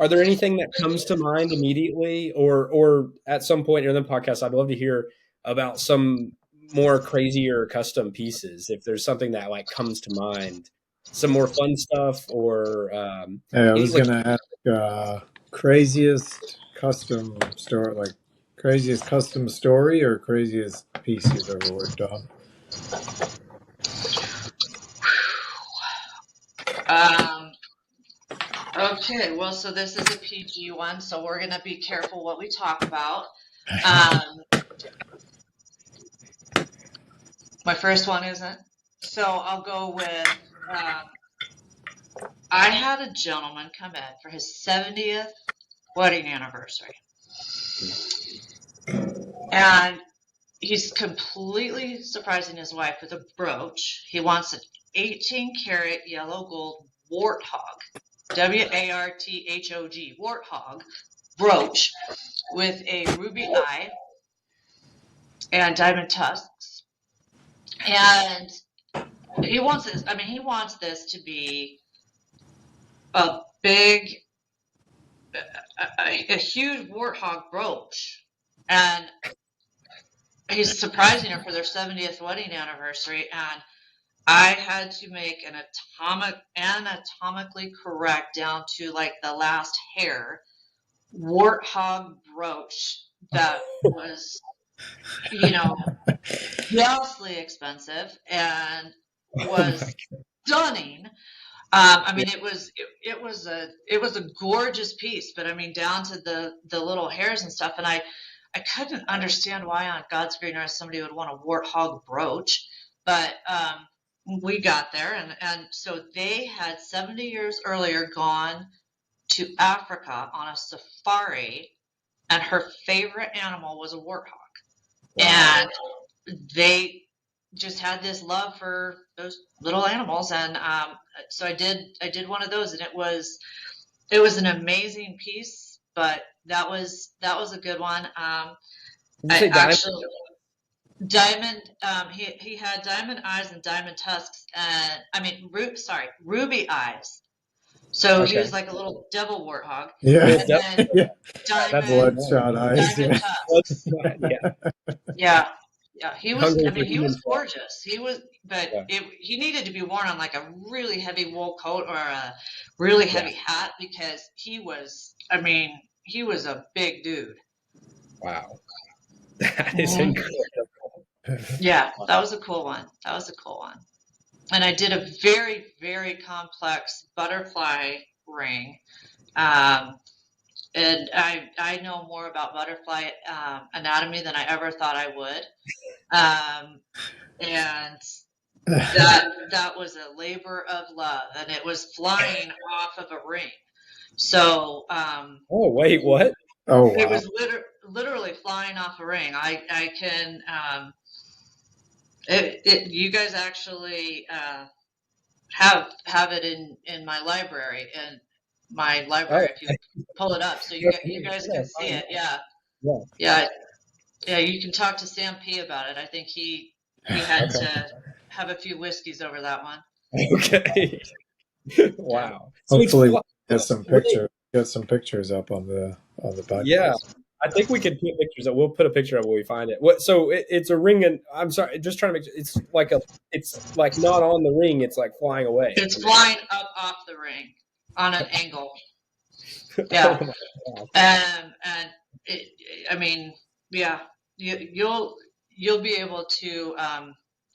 there anything that comes to mind immediately or at some point in the podcast, I'd love to hear about some more crazier custom pieces. If there's something that like comes to mind, some more fun stuff or, I was like, gonna ask craziest custom story, like craziest custom story or craziest piece you've ever worked on. Okay, well, so this is a PG one, so we're going to be careful what we talk about. My first one isn't. So I'll go with, I had a gentleman come in for his 70th wedding anniversary. And he's completely surprising his wife with a brooch. He wants an 18-karat yellow gold warthog, WARTHOG, warthog brooch with a ruby eye and diamond tusks. And he wants this to be a big, a huge warthog brooch. And he's surprising her for their 70th wedding anniversary. And I had to make an anatomically correct down to like the last hair warthog brooch that was, vastly expensive and was stunning. It was a gorgeous piece, but I mean down to the little hairs and stuff. And I couldn't understand why on God's green earth somebody would want a warthog brooch, but we got there, and so they had 70 years earlier gone to Africa on a safari, and her favorite animal was a warthog. Wow. And they just had this love for those little animals, and so I did one of those, and it was an amazing piece, but that was a good one. Did you say diamond? Diamond, he had diamond eyes and diamond tusks, and ruby eyes. So he Okay. was like a little devil warthog, Yeah, Little and devil. then yeah, That's diamond bloodshot eyes. diamond Yeah, tusks. yeah. Yeah, yeah. He was. Hungry I for mean, he human was flesh. gorgeous. He was, but Yeah. he needed to be worn on like a really heavy wool coat or a really Yeah. heavy hat because he was. I mean, he was a big dude. Wow. That is Mhm. incredible. Yeah, that was a cool one. That was a cool one. And I did a very, very complex butterfly ring. Um, and I know more about butterfly anatomy than I ever thought I would. And that was a labor of love, and it was flying off of a ring. So Oh, wait, what? Oh it wow. was literally flying off a ring. I can you guys actually have it in my library Oh, if you pull it up so you guys can see it. Yeah, yeah. yeah, yeah. You can talk to Sam P about it. I think he had Okay. to have a few whiskeys over that one. Okay. Yeah. Wow. So Hopefully, it's wait, get some pictures up on the yeah. podcast. I think we could put pictures up. We'll put a picture up when we find it. What? So it's a ring, and I'm sorry, just trying to make. It's like not on the ring. It's like flying away. It's flying up off the ring on an angle. Oh Yeah, my gosh. and I mean, yeah, you'll be able to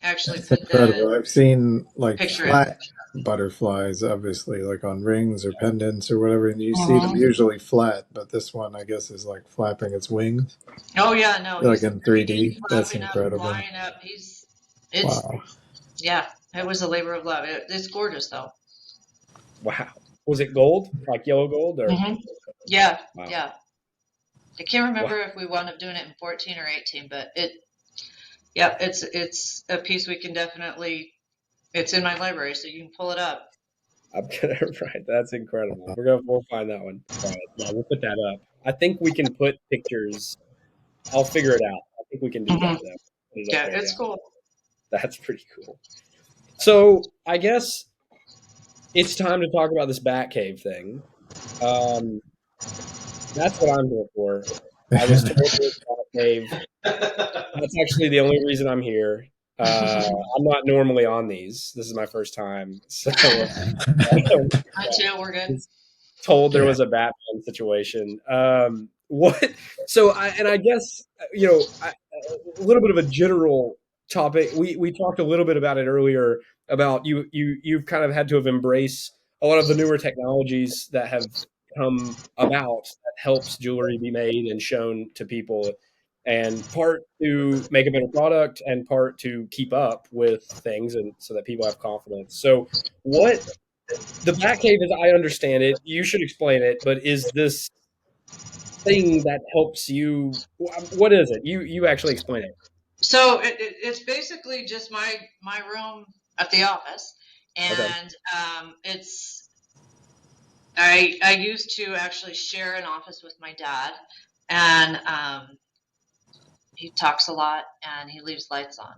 actually It's put the incredible. I've seen like picture in. flat butterflies, obviously, like on rings or pendants or whatever, and you see them Mhm. usually flat, but this one, I guess, is like flapping its wings, Oh yeah, no, like he's in 3D. That's flapping up, incredible. flying up. It's Wow. yeah, it was a labor of love. It's gorgeous though. Wow. Was it gold? Like yellow gold or? Hmm. Yeah, Wow. yeah. I can't Wow. remember if we wound up doing it in 14 or 18, but it's a piece we can definitely. It's in my library, so you can pull it up. I'm gonna right. That's incredible. We'll find that one. All right. Yeah, we'll put that up. I think we can put pictures. I'll figure it out. I think we can do that. Hmm. Though. Put it up Yeah, there. it's Yeah. cool. That's pretty cool. So I guess it's time to talk about this Batcave thing. That's what I'm here for. I was told it was Batcave. That's actually the only reason I'm here. I'm not normally on these. This is my first time, so Mine too. We're good. told there Yeah. was a Batman situation. What? So I guess a little bit of a general topic. We talked a little bit about it earlier about you've kind of had to have embraced a lot of the newer technologies that have come about that helps jewelry be made and shown to people, and part to make a better product and part to keep up with things and so that people have confidence. So what the Batcave, as I understand it, you should explain it, but is this thing that helps you? What is it? You actually explain it. So it's basically just my room at the office, Okay. and it's I used to actually share an office with my dad, and he talks a lot and he leaves lights on,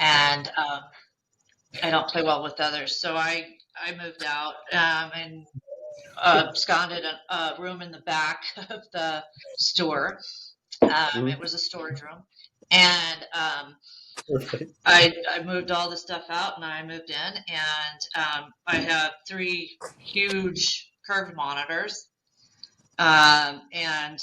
and I don't play well with others, so I moved out and absconded a room in the back of the store. It was a storage room, and Perfect. I moved all the stuff out and I moved in, and I have 3 huge curved monitors, and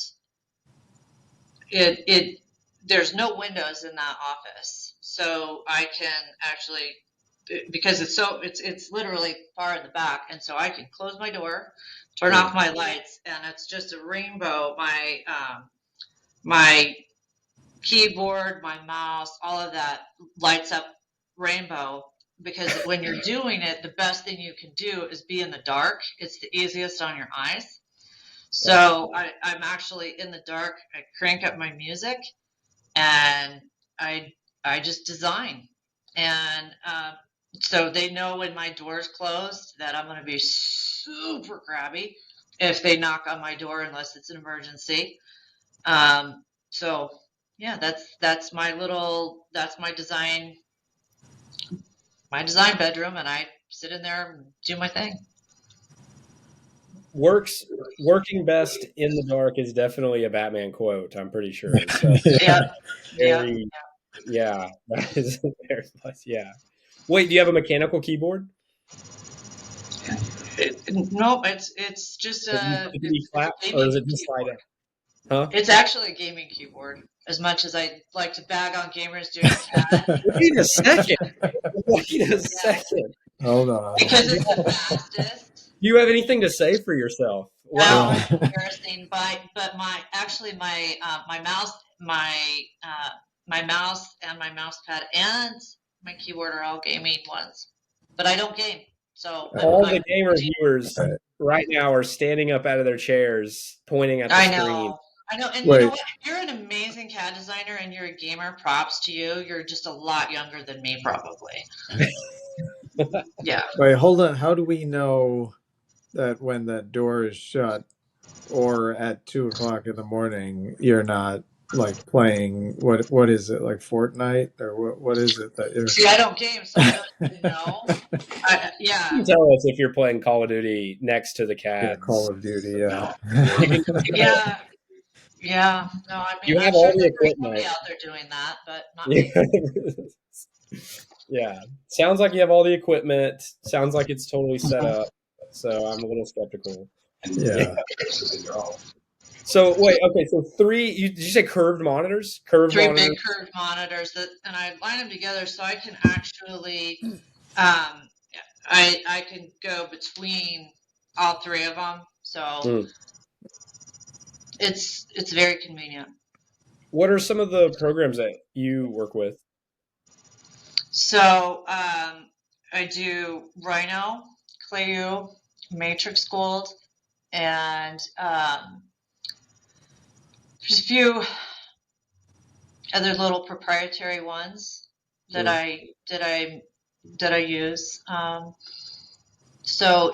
it there's no windows in that office, so I can actually, because it's literally far in the back, and so I can close my door, turn off my lights, and it's just a rainbow. My keyboard, my mouse, all of that lights up rainbow, because when you're doing it, the best thing you can do is be in the dark. It's the easiest on your eyes. So I'm actually in the dark. I crank up my music, and I just design, and so they know when my door's closed that I'm going to be super crabby if they knock on my door unless it's an emergency. So yeah, that's my design bedroom, and I sit in there and do my thing. Working best in the dark is definitely a Batman quote, I'm pretty sure. So Yeah, yeah. very, yeah, that is very nice. Yeah. Wait, do you have a mechanical keyboard? No, it's just Does a it it's, it's clap, a or does gaming it just slide keyboard. out? Huh? It's actually a gaming keyboard. As much as I like to bag on gamers doing CAD, Wait a second. Wait a yeah, second. Hold on. because Do it's the fastest. you have anything to say for yourself? No, Wow. it's embarrassing. But my mouse and my mouse pad and my keyboard are all gaming ones. But I don't game, so All I'm the gamer viewers right now are standing up out of their chairs, pointing at the I screen. know, and you Wait. know what? If you're an amazing CAD designer and you're a gamer, props to you. You're just a lot younger than me, probably. Yeah. Wait, hold on. How do we know that when that door is shut or at 2 o'clock in the morning, you're not like playing what is it, like Fortnite, or what is it that you're See, I don't game, so I don't even know. Yeah. You can tell us if you're playing Call of Duty next to the yeah, CADs. Call of Duty, yeah. Yeah. Yeah. No, I mean, You I'm have sure all the that there's equipment. somebody out there doing that, but not me. Yeah. Sounds like you have all the equipment. Sounds like it's totally set up. So I'm a little skeptical. Yeah. So wait, okay. So did you say curved monitors? Curved Three monitors. big curved monitors and I line them together so I can actually, I can go between all three of them. So it's very convenient. What are some of the programs that you work with? So I do Rhino, Clayu, Matrix Gold, and there's a few other little proprietary ones that I use. So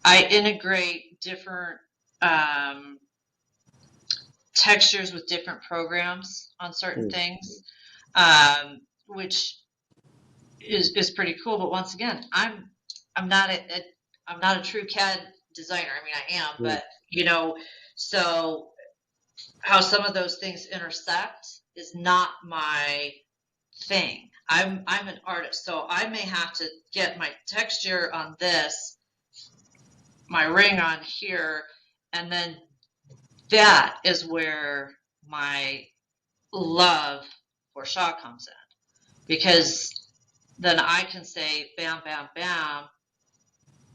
I integrate different textures with different programs on certain things, which is pretty cool. But once again, I'm not a true CAD designer. I mean, I am, but so how some of those things intersect is not my thing. I'm an artist, so I may have to get my texture on this, my ring on here, and then that is where my love for Shaw comes in, because then I can say bam, bam, bam,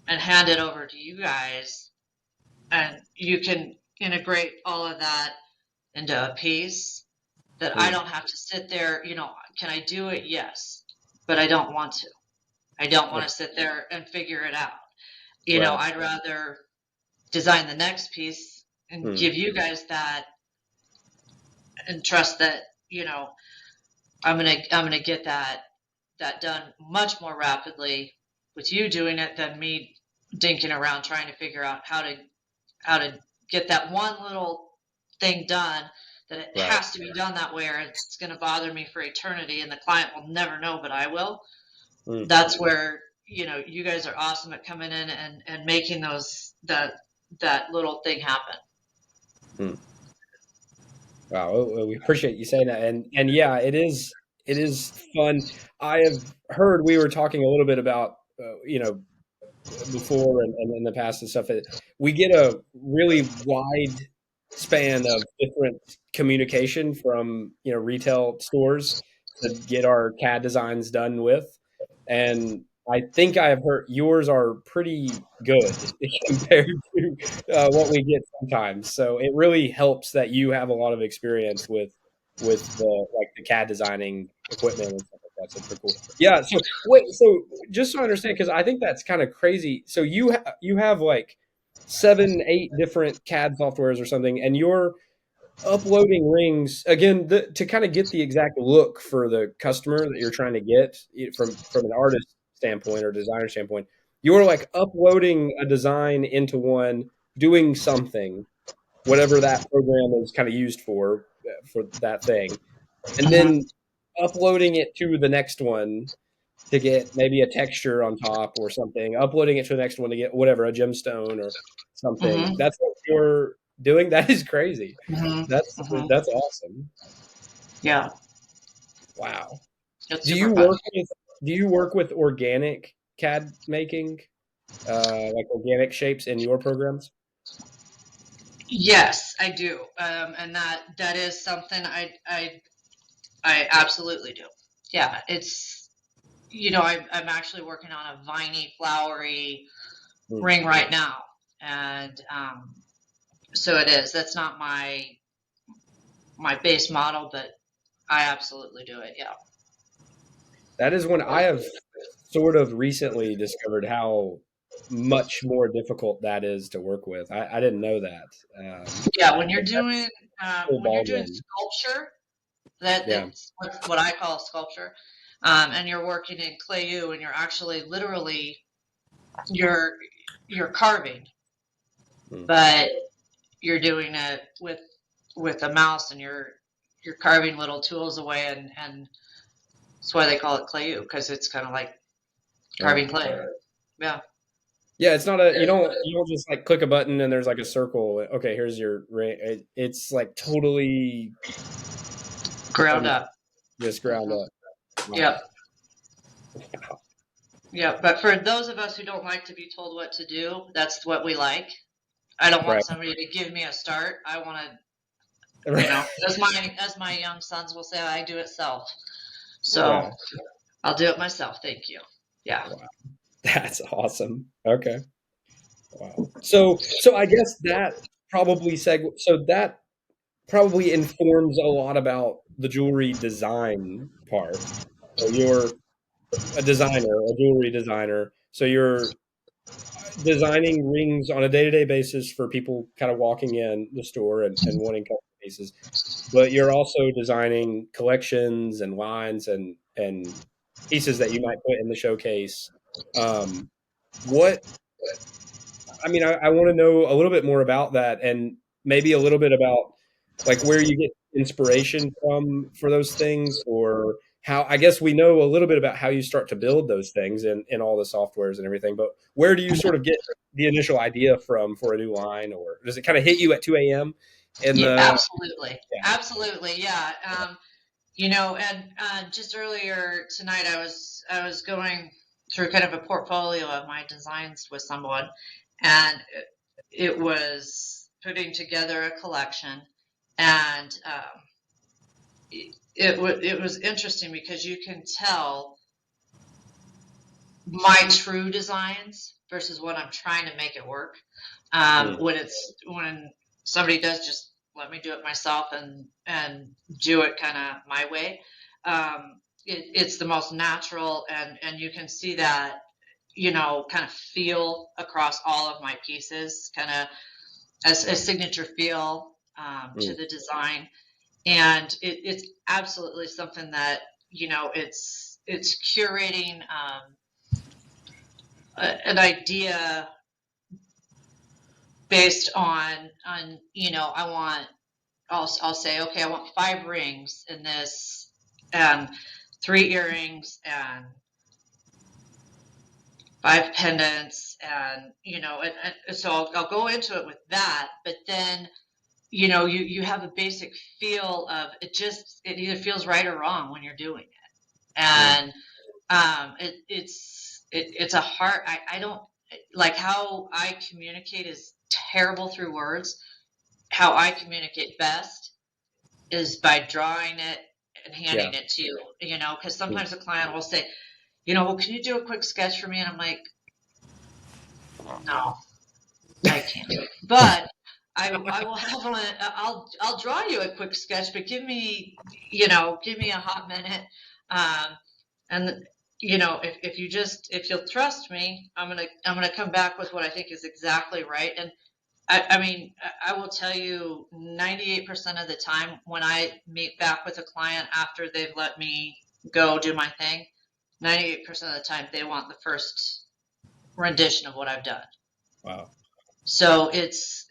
and hand it over to you guys, and you can integrate all of that into a piece that I don't have to sit there. Can I do it? Yes, but I don't want to. I don't want to sit there and figure it out. I'd rather design the next piece and give you guys that, and trust that I'm gonna get that done much more rapidly with you doing it than me dinking around trying to figure out how to get that one little thing done, that it has to be done that way, or it's going to bother me for eternity and the client will never know, but I will. That's where you guys are awesome at coming in and making that little thing happen. Wow, we appreciate you saying that, and yeah, it is fun. I have heard, we were talking a little bit about before and in the past and stuff, that we get a really wide span of different communication from retail stores to get our CAD designs done with, and I think I have heard yours are pretty good compared to what we get sometimes. So it really helps that you have a lot of experience with the CAD designing equipment and stuff like that. So pretty cool. Yeah. So wait. So just so I understand, because I think that's kind of crazy. So you have like 7, 8 different CAD softwares or something, and you're uploading rings again to kind of get the exact look for the customer that you're trying to get from an artist standpoint or designer standpoint. You're like uploading a design into one, doing something, whatever that program is kind of used for that thing, and then uploading it to the next one to get maybe a texture on top or something, uploading it to the next one to get whatever, a gemstone or something. Mm-hmm. That's what you're doing. That is crazy. Mm-hmm. That's Mm-hmm. that's awesome. Yeah, Wow. it's Do super you fun. work with organic CAD making, like organic shapes in your programs? Yes, I do, and that is something I absolutely do. Yeah, it's I'm actually working on a viney, flowery Hmm. ring right now, and so it is. That's not my base model, but I absolutely do it. Yeah. That is when I have sort of recently discovered how much more difficult that is to work with. I didn't know that. Yeah, when you're But doing that's full ballgame. sculpture, Yeah. it's what I call sculpture, and you're working in clayu, and you're actually literally you're you're carving, Hmm. but you're doing it with a mouse, and you're carving little tools away, and that's why they call it clayu, because it's kind of like Oh. carving clay. Yeah, Yeah, it's not you don't just like click a button and there's like a circle. Okay, here's your ring. It's like totally ground up. just ground Hmm. up. Yep. Wow. Yeah, but for those of us who don't like to be told what to do, that's what we like. I don't want Right. somebody to give me a start. I want to, Right. as my young sons will say, I do it self. So Right. I'll do it myself. Thank you. Yeah. Wow. That's awesome. Okay. Wow. So I guess that probably informs a lot about the jewelry design part. So you're a designer, a jewelry designer. So you're designing rings on a day-to-day basis for people kind of walking in the store and wanting custom pieces. But you're also designing collections and lines and pieces that you might put in the showcase. Um, what I mean, I want to know a little bit more about that, and maybe a little bit about like where you get inspiration from for those things, or how. I guess we know a little bit about how you start to build those things in all the softwares and everything, but where do you sort of get the initial idea from for a new line, or does it kind of hit you at 2 a.m. in Yeah, the absolutely. yeah? Absolutely. Yeah. And just earlier tonight, I was going through kind of a portfolio of my designs with someone, and it was putting together a collection, and it was interesting because you can tell my true designs versus what I'm trying to make it work. Mm, When somebody does just let me do it myself and do it kind of my way, it's the most natural, and you can see that kind of feel across all of my pieces, kind of as a signature feel to mm, the design, and it's absolutely something that it's curating an idea based on I'll say, okay, I want 5 rings in this, and 3 earrings, and 5 pendants, and so I'll go into it with that, but then you have a basic feel of it. Just it either feels right or wrong when you're doing it, mm, and it's a hard. I don't like how I communicate is terrible through words. How I communicate best is by drawing it and yeah. handing it to you. Because Mm, sometimes a client will say, well, can you do a quick sketch for me? And I'm like, no, I can't. But I will have one. I'll draw you a quick sketch, but give me a hot minute. Um, and if you'll trust me, I'm gonna come back with what I think is exactly right. And I mean, I will tell you 98% of the time when I meet back with a client after they've let me go do my thing, 98% of the time they want the first rendition of what I've done. wow. So it's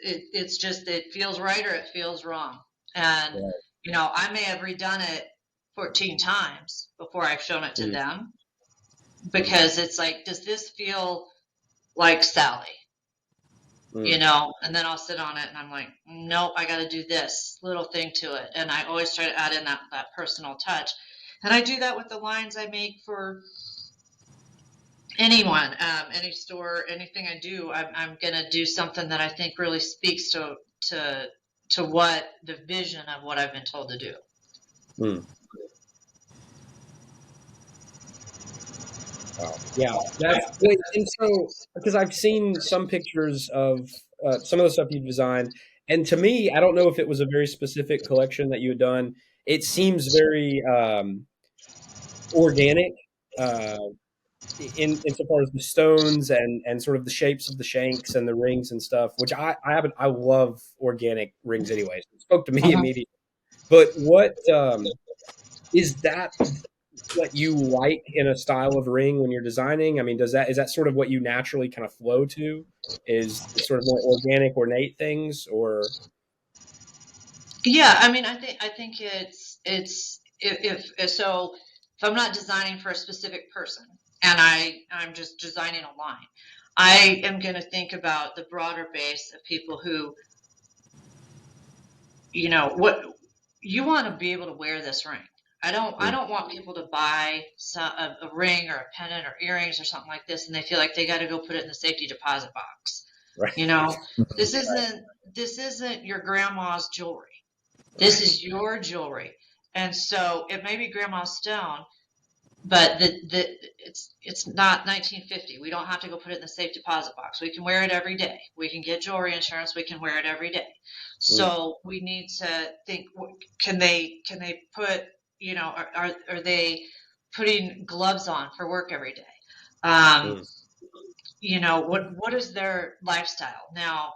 just, it feels right or it feels wrong. And, Right. you know, I may have redone it 14 times before I've shown it to Mm. them, because it's like, does this feel like Sally? Mm. You know, and then I'll sit on it and I'm like, nope, I got to do this little thing to it. And I always try to add in that personal touch. And I do that with the lines I make for anyone, any store, anything I do. I'm going to do something that I think really speaks to what the vision of what I've been told to do. Mm. Wow. Yeah, that's wait, and so because I've seen some pictures of some of the stuff you've designed, and to me, I don't know if it was a very specific collection that you had done. It seems very organic, uh, in insofar as the stones and sort of the shapes of the shanks and the rings and stuff. Which I haven't. I love organic rings anyway. So it spoke to me Uh-huh. immediately. But what is that? What you like in a style of ring when you're designing? I mean, is that sort of what you naturally kind of flow to? Is sort of more organic, ornate things, or Yeah, I mean, I think it's if so, if I'm not designing for a specific person and I'm just designing a line, I am going to think about the broader base of people who, you know, what you want to be able to wear this ring. I Mm, don't want people to buy a ring or a pendant or earrings or something like this and they feel like they got to go put it in the safety deposit box. right? You know, this isn't this isn't your grandma's jewelry. This Right. is your jewelry. And so it may be grandma's stone, but it's not 1950. We don't have to go put it in the safe deposit box. We can wear it every day. We can get jewelry insurance. We can wear it every day. Mm, So we need to think: can they put, you know, are they putting gloves on for work every day? Um, mm, you know, what is their lifestyle now?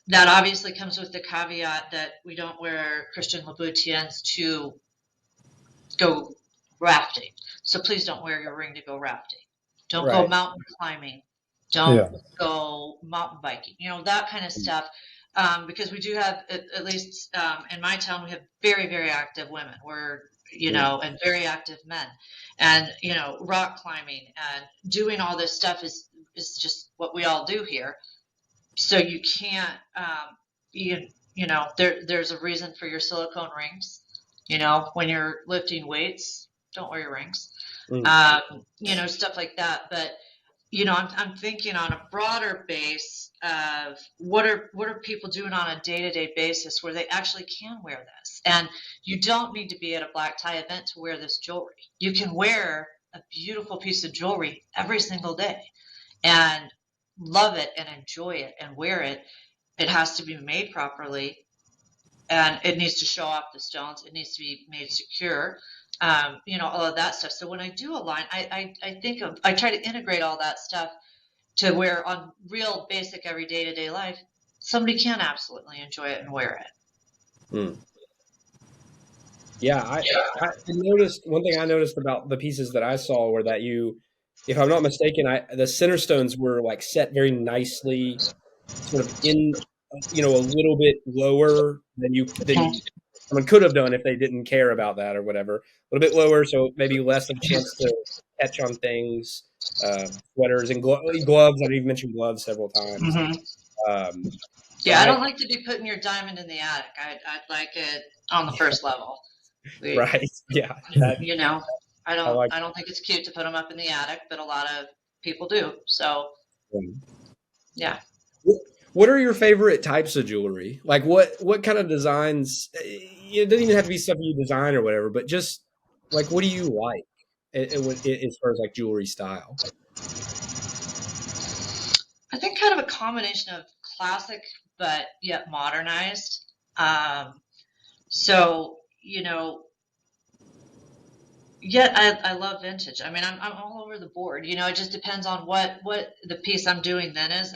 That obviously comes with the caveat that we don't wear Christian Louboutiens to go rafting. So please don't wear your ring to go rafting. Don't go right. mountain climbing. Yeah. Don't go mountain biking. You know, that kind of Mm, stuff. Because we do have, at least in my town, we have very, very active women. We're, you mm, know, and very active men. And, you know, rock climbing and doing all this stuff is just what we all do here. So you can't, you know, there's a reason for your silicone rings. You know, when you're lifting weights, don't wear your rings. mm, You know, stuff like that. But you know, I'm thinking on a broader base of what are people doing on a day-to-day basis where they actually can wear this. And you don't need to be at a black tie event to wear this jewelry. You can wear a beautiful piece of jewelry every single day and love it and enjoy it and wear it. It has to be made properly and it needs to show off the stones. It needs to be made secure. You know, all of that stuff. So when I do a line, I try to integrate all that stuff to where on real basic everyday to day life, somebody can absolutely enjoy it and wear it. mm. Yeah, I noticed one thing I noticed about the pieces that I saw were that you, if I'm not mistaken, the center stones were like set very nicely, sort of in, a little bit lower than someone could have done if they didn't care about that or whatever. A little bit lower, so maybe less of a chance to catch on things. Sweaters and gloves. I know you've mentioned gloves several times. Mm-hmm. So Yeah, I don't like to be putting your diamond in the attic. I'd like it on the first level. We, right, yeah, that you know, I like. I don't think it's cute to put them up in the attic, but a lot of people do. So Them. yeah. What are your favorite types of jewelry? Like what kind of designs? It doesn't even have to be stuff you design or whatever, but just like what do you like as far as like jewelry style? I think kind of a combination of classic but yet modernized. Um, so you know, yet I love vintage. I mean, I'm all over the board. You know, it just depends on what the piece I'm doing then is.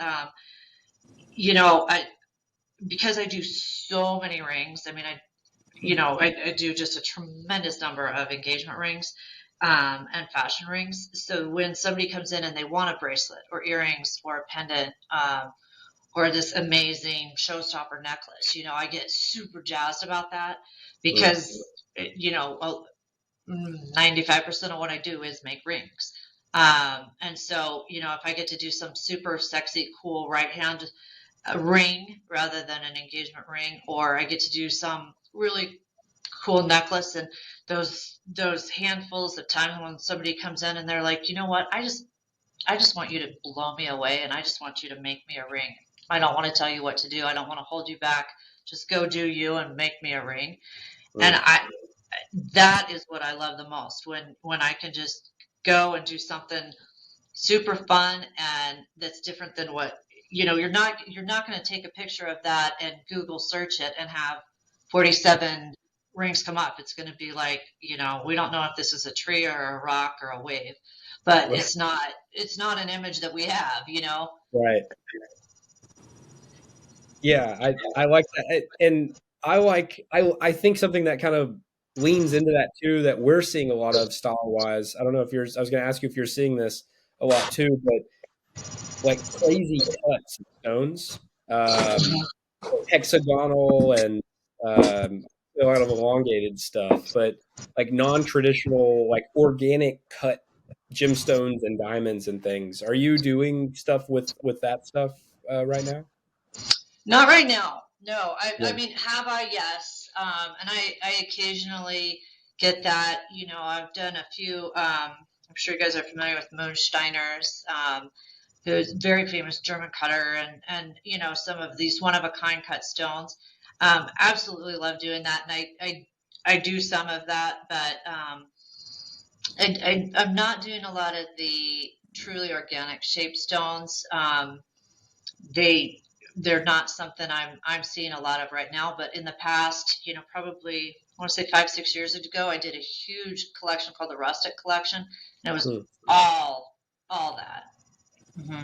You know, I because I do so many rings. I mean, I do just a tremendous number of engagement rings and fashion rings. So when somebody comes in and they want a bracelet or earrings or a pendant, or this amazing showstopper necklace. I get super jazzed about that because, 95% of what I do is make rings. And so, if I get to do some super sexy, cool right hand ring rather than an engagement ring, or I get to do some really cool necklace, and those handfuls of time when somebody comes in and they're like, you know what, I just want you to blow me away, and I just want you to make me a ring. I don't want to tell you what to do. I don't want to hold you back. Just go do you and make me a ring. And that is what I love the most, when I can just go and do something super fun and that's different than what, you're not going to take a picture of that and Google search it and have 47 rings come up. It's going to be like, we don't know if this is a tree or a rock or a wave, but it's not an image that we have. Right. Yeah, I like that, and I think something that kind of leans into that too, that we're seeing a lot of style wise. I don't know if I was going to ask you if you're seeing this a lot too, but like crazy cuts of stones, hexagonal and a lot of elongated stuff, but like non-traditional, like organic cut gemstones and diamonds and things. Are you doing stuff with that stuff right now? Not right now. No, Yeah. I mean, have I? Yes. And I occasionally get that. I've done a few. I'm sure you guys are familiar with Moon Steiners, who's a very famous German cutter, and some of these one of a kind cut stones. Absolutely love doing that, and I do some of that, but I'm not doing a lot of the truly organic shape stones. They're not something I'm seeing a lot of right now, but in the past, probably I want to say 5-6 years ago, I did a huge collection called the Rustic Collection, and it was all that. Mm-hmm.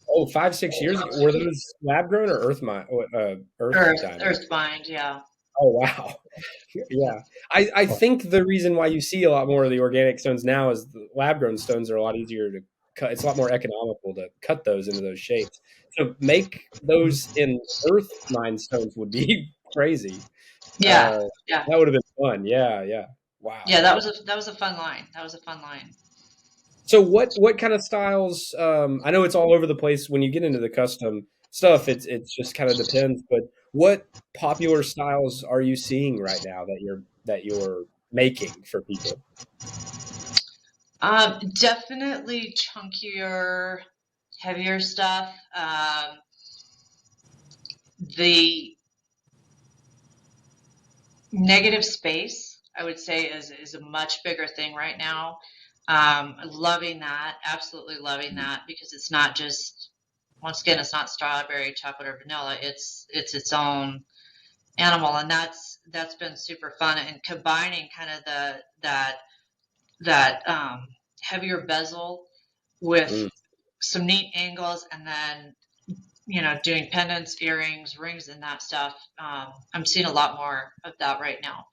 Oh, 5-6 years ago. Were those lab grown or earth diamonds? Earth bind, yeah. Oh wow. Yeah. I think the reason why you see a lot more of the organic stones now is the lab grown stones are a lot easier to cut. It's a lot more economical to cut those into those shapes. So make those in earth mine stones would be crazy. Yeah. That would have been fun. Yeah. Wow. Yeah, that was a fun line. That was a fun line. So what kind of styles? I know it's all over the place when you get into the custom stuff. It's just kind of depends. But what popular styles are you seeing right now that you're making for people? Definitely chunkier, heavier stuff. The negative space, I would say, is a much bigger thing right now. Loving that, absolutely loving that, because it's not just, once again, it's not strawberry, chocolate, or vanilla. It's its own animal, and that's been super fun. And combining kind of that heavier bezel with some neat angles, and then doing pendants, earrings, rings, and that stuff. I'm seeing a lot more of that right now.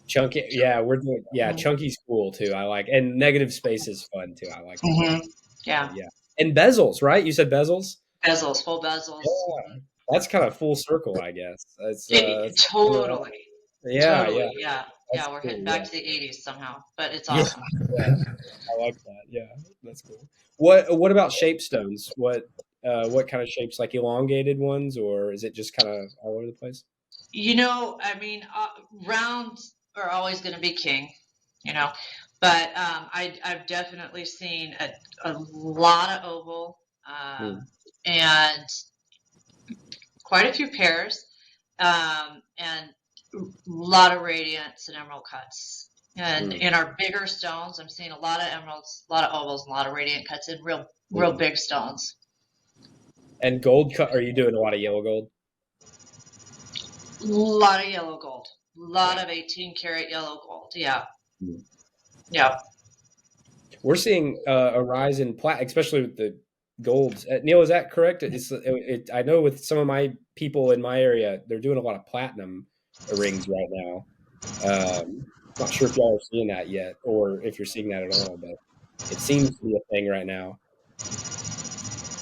Chunky, yeah, we're doing. Yeah, chunky's cool too. I like, and negative space is fun too. I like. Mm-hmm. Yeah. And bezels, right? You said bezels. Bezels, full bezels. Yeah. That's kind of full circle, I guess. It's totally. Yeah. Yeah, we're heading back to the 80s somehow, but it's awesome. Yeah. I like that. Yeah, that's cool. What about shape stones? What kind of shapes? Like elongated ones, or is it just kind of all over the place? I mean, rounds are always going to be king, but I've definitely seen a lot of oval and quite a few pairs, and a lot of radiants and emerald cuts. And in our bigger stones, I'm seeing a lot of emeralds, a lot of ovals, and a lot of radiant cuts in real big stones. And gold cut? Are you doing a lot of yellow gold? A lot of yellow gold. A lot of 18 karat yellow gold. Yeah. Yeah. We're seeing a rise in especially with the golds. Neil, is that correct? I know with some of my people in my area, they're doing a lot of platinum rings right now. Not sure if y'all are seeing that yet, or if you're seeing that at all, but it seems to be a thing right now.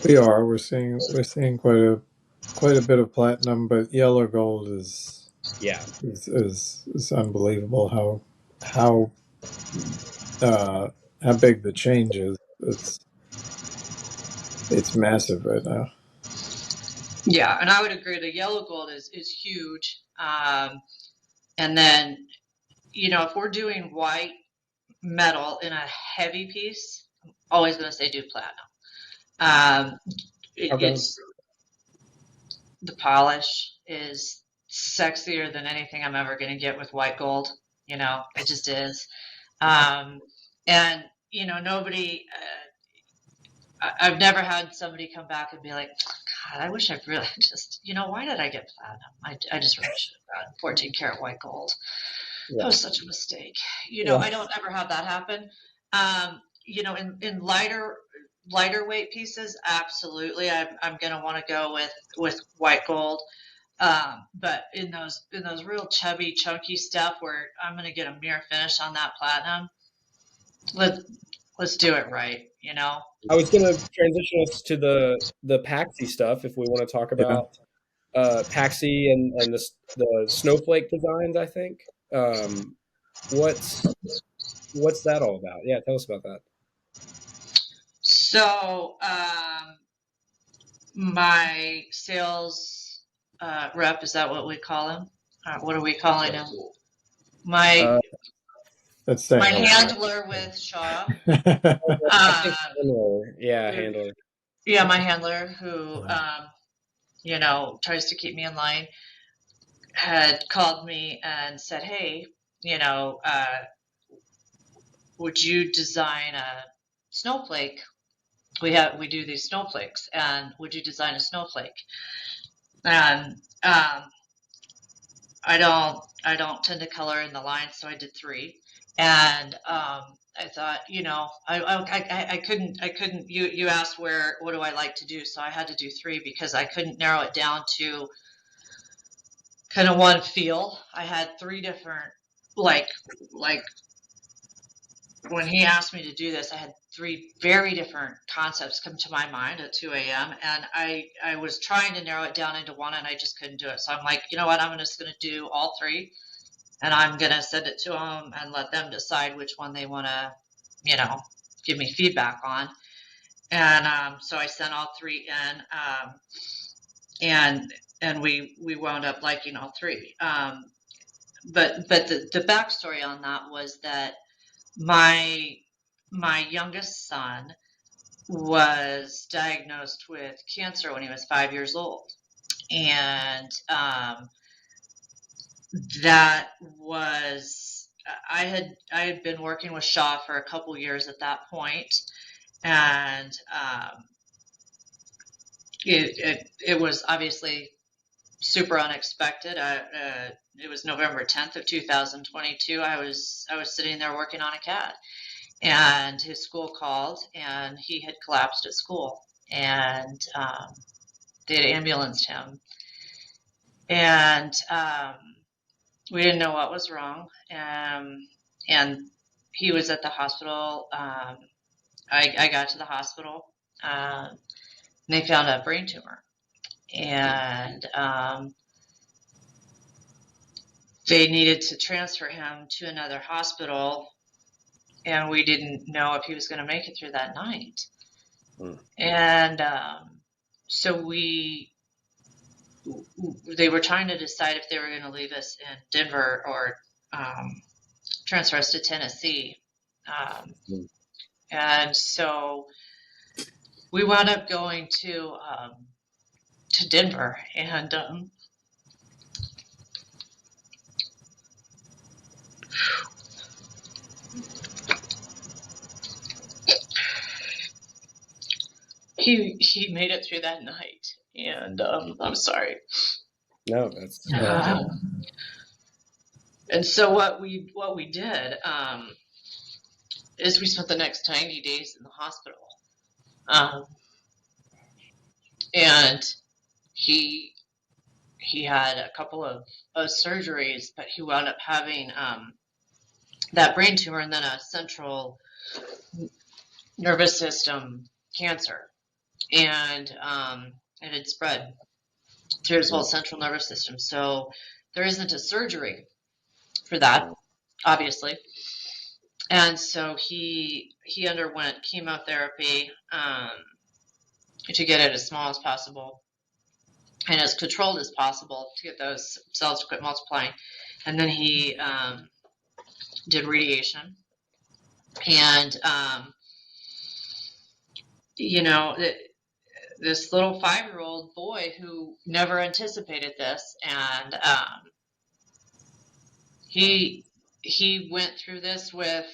We are. We're seeing quite a bit of platinum, but yellow gold Yeah. is unbelievable how how big the change is. It's massive right now. Yeah, and I would agree. The yellow gold is huge. And then, if we're doing white metal in a heavy piece, I'm always going to say do platinum. Okay. It's the polish is sexier than anything I'm ever going to get with white gold. It just is. And nobody. I've never had somebody come back and be like, God, I wish I really just, why did I get platinum? I just really should have gotten 14 karat white gold. That was such a mistake. I don't ever have that happen. In lighter weight pieces, absolutely, I'm going to want to go with white gold. But in those real chubby, chunky stuff where I'm going to get a mirror finish on that platinum, let's do it right. I was going to transition us to the Paxi stuff if we want to talk Yeah. about Paxi and the snowflake designs. I think what's that all about? Yeah, tell us about that. So my sales rep, is that what we call him? What are we calling him? My Let's say handler with Shaw. I think handler. Yeah, handler. Yeah, my handler who tries to keep me in line had called me and said, hey, would you design a snowflake? We do these snowflakes, and would you design a snowflake? And I don't tend to color in the lines, so I did 3. And I thought, I couldn't. You asked what do I like to do, so I had to do 3 because I couldn't narrow it down to kind of one feel. I had 3 different, like when he asked me to do this, I had 3 very different concepts come to my mind at 2 a.m. And I was trying to narrow it down into one, and I just couldn't do it. So I'm like, you know what? I'm just going to do all 3, and I'm going to send it to them and let them decide which one they want to, give me feedback on. And so I sent all 3 in, and we wound up liking all 3. But the backstory on that was that my youngest son was diagnosed with cancer when he was 5 years old, and that was I had been working with Shaw for a couple years at that point, and it was obviously super unexpected. It was November 10th of 2022. I was sitting there working on a CAD, and his school called, and he had collapsed at school, and they had ambulanced him, and we didn't know what was wrong, and he was at the hospital. I got to the hospital, and they found a brain tumor, and they needed to transfer him to another hospital, and we didn't know if he was going to make it through that night. And so they were trying to decide if they were going to leave us in Denver or transfer us to Tennessee. And so we wound up going to Denver, and he made it through that night, and I'm sorry. No, that's and so what we did is we spent the next 90 days in the hospital, and he had a couple of surgeries, but he wound up having that brain tumor and then a central nervous system cancer. and it had spread through his whole central nervous system. So there isn't a surgery for that, obviously. And so he underwent chemotherapy to get it as small as possible and as controlled as possible to get those cells to quit multiplying. And then he did radiation. And, this little 5-year-old boy who never anticipated this, and he went through this with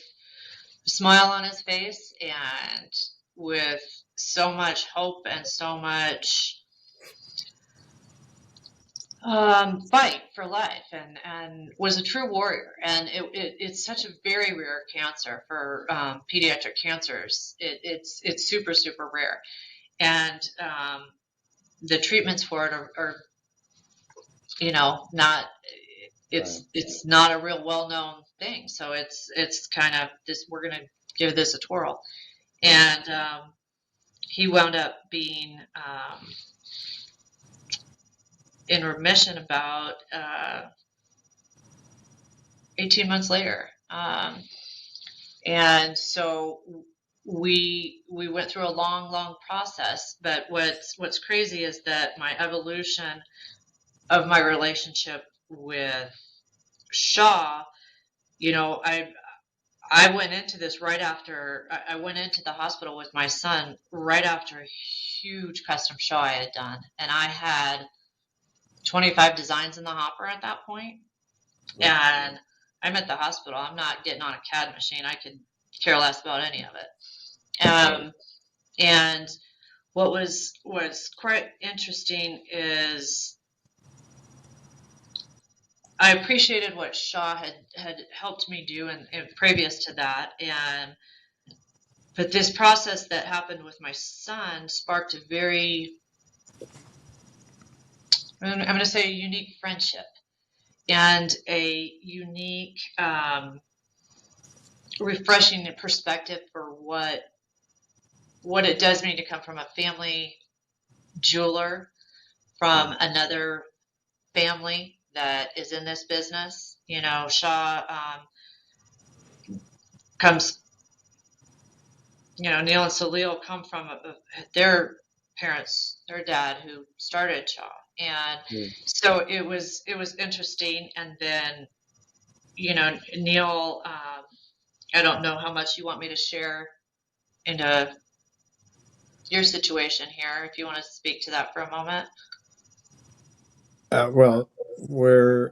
a smile on his face and with so much hope and so much fight for life, and was a true warrior. And it's such a very rare cancer for pediatric cancers. It's super, super rare. And the treatments for it are not, it's not a real well-known thing. So it's kind of this, we're going to give this a twirl. And he wound up being in remission about 18 months later. And so we went through a long process, but what's crazy is that my evolution of my relationship with Shaw, I went into this right after I went into the hospital with my son right after a huge custom show I had done, and I had 25 designs in the hopper at that point. And I'm at the hospital. I'm not getting on a CAD machine. I could care less about any of it. And what was quite interesting is I appreciated what Shaw had helped me do and previous to that. But this process that happened with my son sparked a very, I'm going to say, a unique friendship and a unique, refreshing perspective for what it does mean to come from a family jeweler from another family that is in this business. Shaw comes, Neil and Salil come from their parents, their dad who started Shaw. And so it was interesting. And then, Neil, I don't know how much you want me to share into your situation here, if you want to speak to that for a moment. Well, we're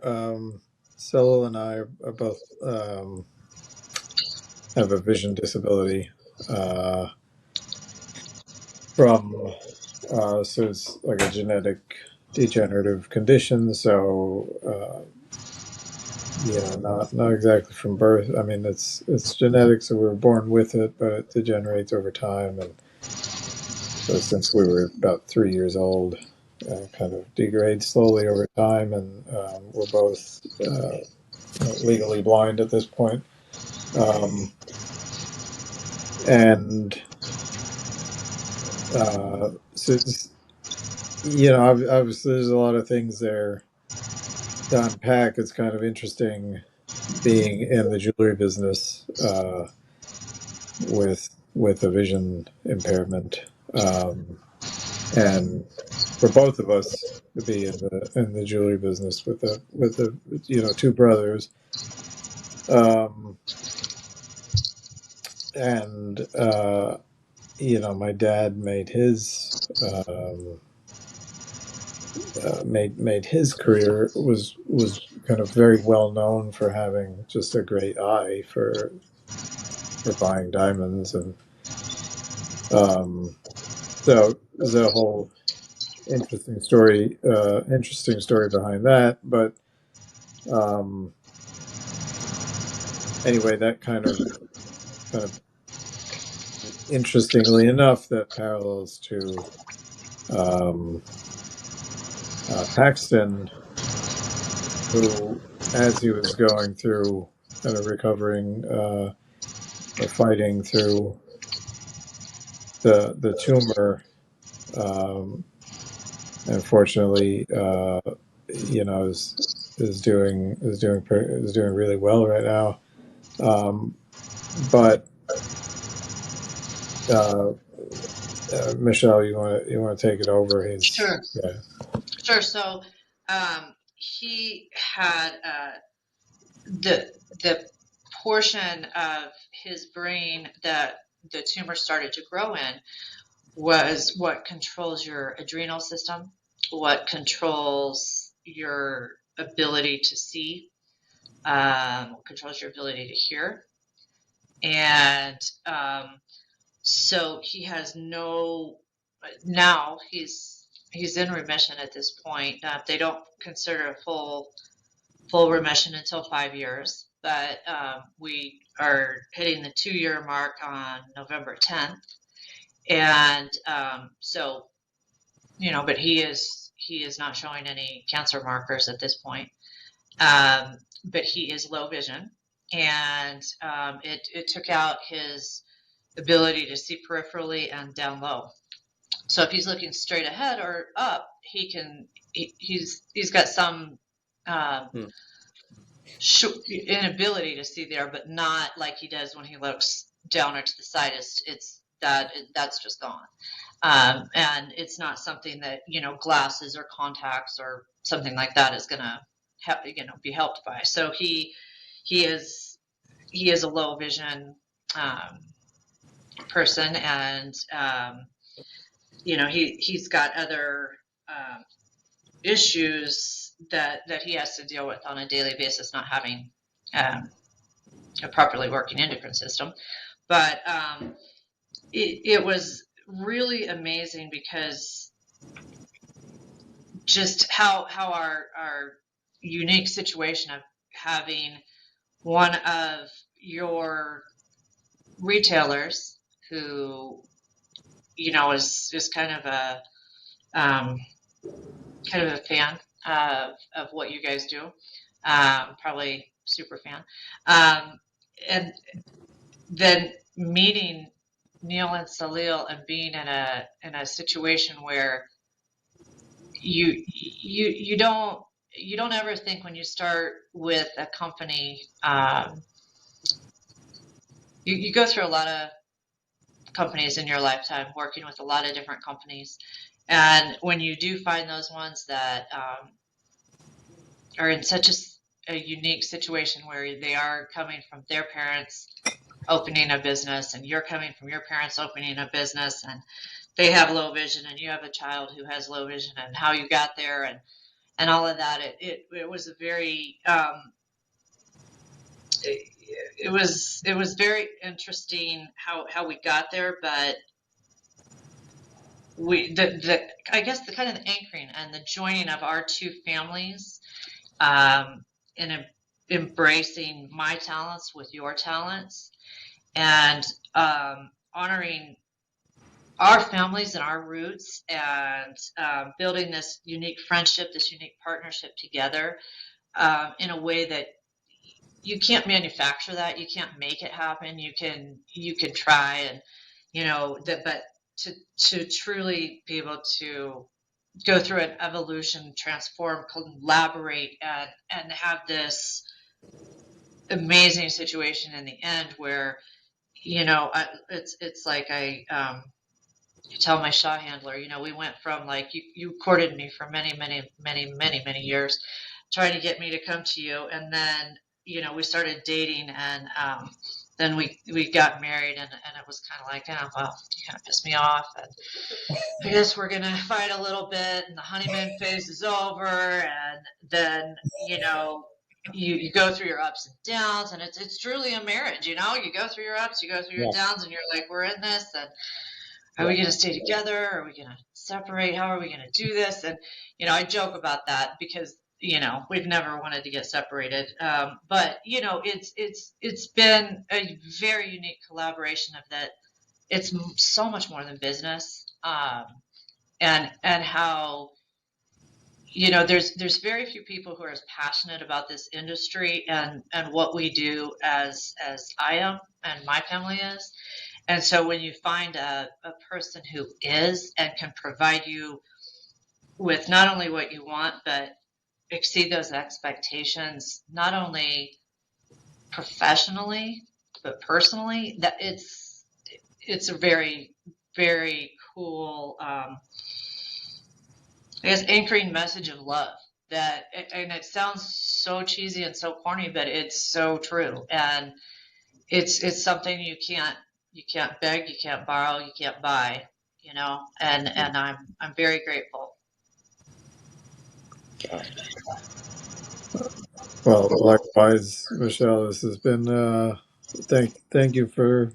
Solo and I are both have a vision disability so it's like a genetic degenerative condition. So not exactly from birth. I mean, it's genetic, so we were born with it, but it degenerates over time. And so since we were about 3 years old, kind of degrades slowly over time, and we're both legally blind at this point. Obviously there's a lot of things there to unpack. It's kind of interesting being in the jewelry business with a vision impairment, and for both of us to be in the jewelry business with the two brothers, and my dad made his made his career, was kind of very well known for having just a great eye for buying diamonds. And so there's a whole interesting story behind that. But anyway, that kind of interestingly enough, that parallels to Paxton, who, as he was going through kind of recovering or fighting through the tumor, Unfortunately, is doing really well right now. But Michelle, you want to take it over? Sure. Yeah. Sure. So he had the portion of his brain that the tumor started to grow in was what controls your adrenal system, what controls your ability to see, controls your ability to hear. And so he has now he's in remission at this point. They don't consider a full remission until 5 years, but we are hitting the 2-year mark on November 10th. And so, but he is not showing any cancer markers at this point. But he is low vision, and it took out his ability to see peripherally and down low. So if he's looking straight ahead or up, he's got some inability to see there, but not like he does when he looks down or to the side. That's just gone. And it's not something that, glasses or contacts or something like that is going to be helped by. So he is a low vision person, and he's got other issues that he has to deal with on a daily basis, not having a properly working endocrine system. But it was really amazing, because just how our unique situation of having one of your retailers who is kind of a fan of what you guys do, probably super fan, and then meeting Neil and Salil and being in a situation where you don't ever think when you start with a company, you go through a lot of companies in your lifetime, working with a lot of different companies, and when you do find those ones that are in such a unique situation where they are coming from their parents opening a business, and you're coming from your parents opening a business, and they have low vision and you have a child who has low vision, and how you got there, and all of that, it was a very it was very interesting how we got there. But I guess the kind of the anchoring and the joining of our two families, in embracing my talents with your talents, and honoring our families and our roots, and building this unique friendship, this unique partnership together, in a way that you can't manufacture that. You can't make it happen. You can try, and but to truly be able to go through an evolution, transform, collaborate, and have this amazing situation in the end where it's like I tell my Shaw handler, we went from, like, you courted me for many, many, many, many, many years, trying to get me to come to you, and then we started dating, and then we got married, and it was kind of like, oh, well, you kind of pissed me off, and I guess we're gonna fight a little bit, and the honeymoon phase is over, and then you go through your ups and downs, and it's truly a marriage. You go through your ups, you go through your downs, and you're like, we're in this, and are we going to stay together? Are we going to separate? How are we going to do this? And I joke about that because we've never wanted to get separated, but it's been a very unique collaboration of that. It's so much more than business, and how there's very few people who are as passionate about this industry and what we do as I am and my family is. And so when you find a person who is and can provide you with not only what you want, but exceed those expectations, not only professionally, but personally, that it's a very, very cool, I guess, anchoring message of love that, and it sounds so cheesy and so corny, but it's so true. And it's something you can't beg, you can't borrow, you can't buy, you know, and I'm very grateful. Well, likewise, Michelle, this has been, thank you for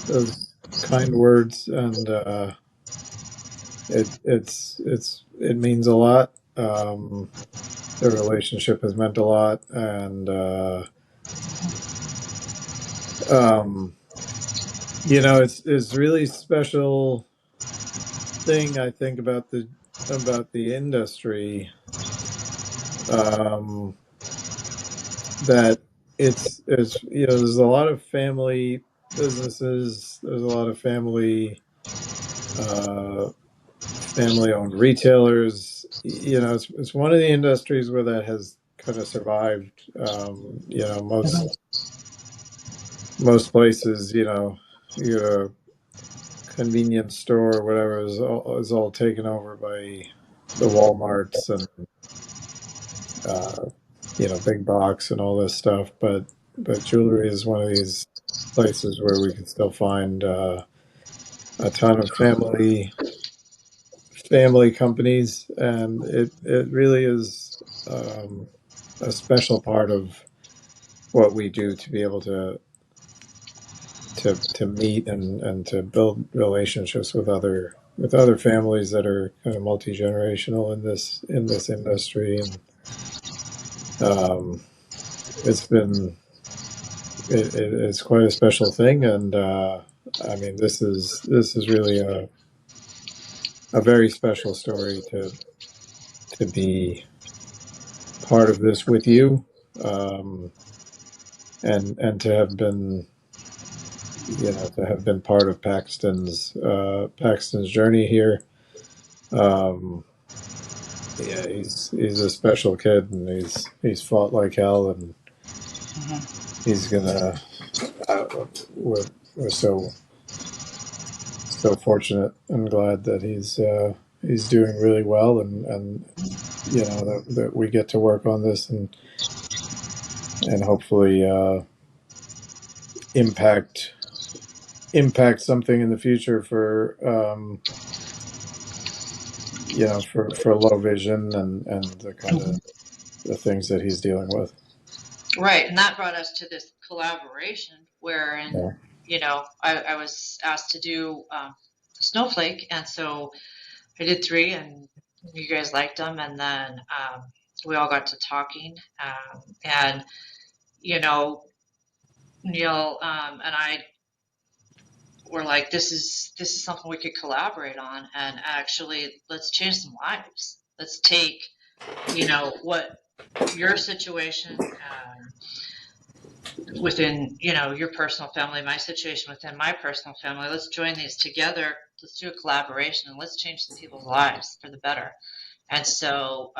those kind words. And, it means a lot. The relationship has meant a lot. And, you know, it's really special thing I think about the industry, that it's you know, there's a lot of family businesses, there's a lot of family owned retailers. You know, it's one of the industries where that has kind of survived. You know, most places, you know, your convenience store or whatever is all taken over by the Walmarts and you know, big box and all this stuff. But jewelry is one of these places where we can still find a ton of family companies, and it really is a special part of what we do to be able to meet and to build relationships with other families that are kind of multi-generational in this industry. And it's been it's quite a special thing. And I mean, this is really a very special story to be part of this with you, and to have been, you know, to have been part of Paxton's journey here. Yeah, he's a special kid, and he's fought like hell, and he's gonna. We're so fortunate and glad that he's doing really well, and you know, that we get to work on this and hopefully impact something in the future for you know, for low vision and the kind of the things that he's dealing with. Right, and that brought us to this collaboration wherein, Yeah. you know, I was asked to do Snowflake, and so I did 3, and you guys liked them, and then we all got to talking, and you know, Neil and I were like, this is something we could collaborate on, and actually, let's change some lives. Let's take, you know, what your situation within, you know, your personal family, my situation within my personal family. Let's join these together. Let's do a collaboration, and let's change some people's lives for the better. And so,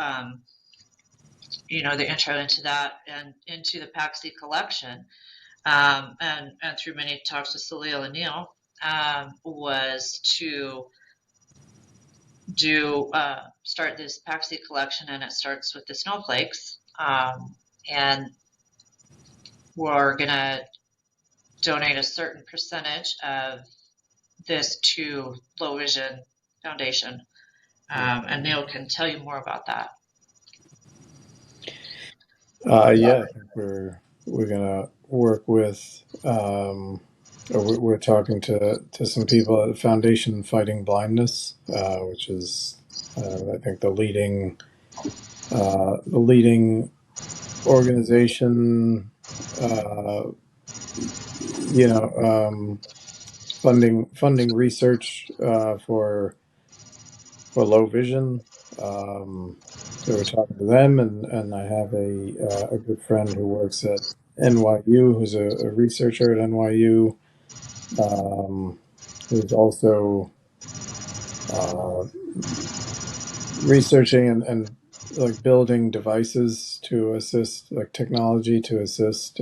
you know, the intro into that and into the Paxi collection, and through many talks with Salil and Neil, was to do start this Paxi collection, and it starts with the snowflakes, and we're gonna donate a certain percentage of this to Low Vision Foundation, and Neil can tell you more about that. Yeah, I think we're gonna work with. We're talking to some people at the Foundation Fighting Blindness, which is I think the leading organization, you know, funding research for low vision. So we're talking to them, and I have a good friend who works at NYU, who's a researcher at NYU, who's also researching and like building devices to assist, like technology to assist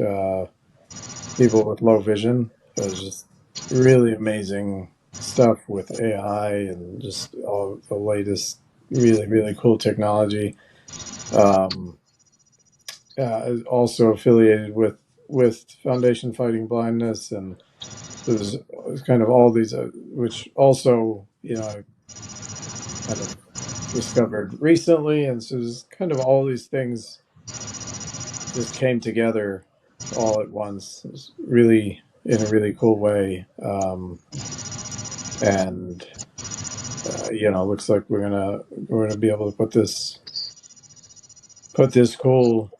people with low vision. It's just really amazing stuff with AI and just all the latest really, really cool technology. Also affiliated with Foundation Fighting Blindness, and there's kind of all these, which also, you know, I kind of discovered recently, and so there's kind of all these things just came together all at once. It was really in a really cool way, and you know, looks like we're gonna be able to put this cool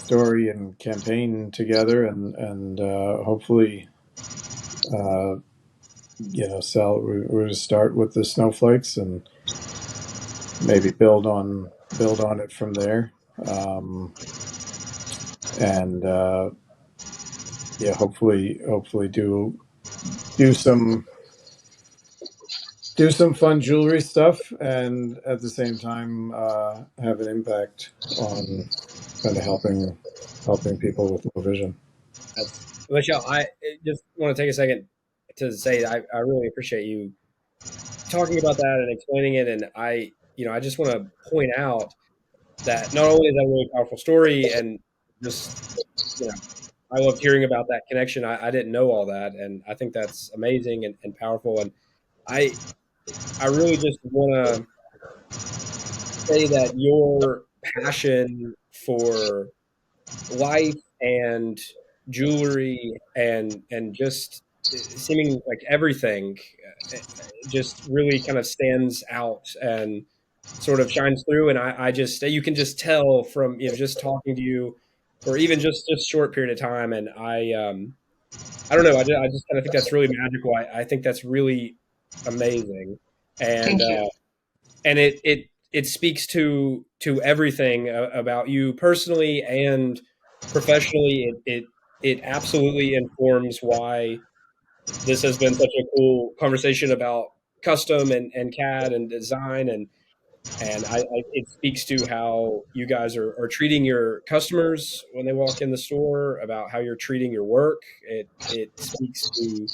story and campaign together, and hopefully, you know, we're going to start with the snowflakes and maybe build on it from there, and yeah, hopefully do some fun jewelry stuff, and at the same time have an impact on kind of helping people with low vision. Michelle, I just want to take a second to say I really appreciate you talking about that and explaining it. And I just want to point out that not only is that a really powerful story, and just, I loved hearing about that connection. I didn't know all that, and I think that's amazing and powerful. And I really just want to say that your passion for life and jewelry and just seeming like everything just really kind of stands out and sort of shines through. And I just, you can just tell from, just talking to you for even just short period of time. And I don't know. I just kind of think that's really magical. I think that's really amazing. And, Thank you. And it speaks to everything about you personally and professionally. It absolutely informs why this has been such a cool conversation about custom and CAD and design, and it speaks to how you guys are treating your customers when they walk in the store, about how you're treating your work. It speaks to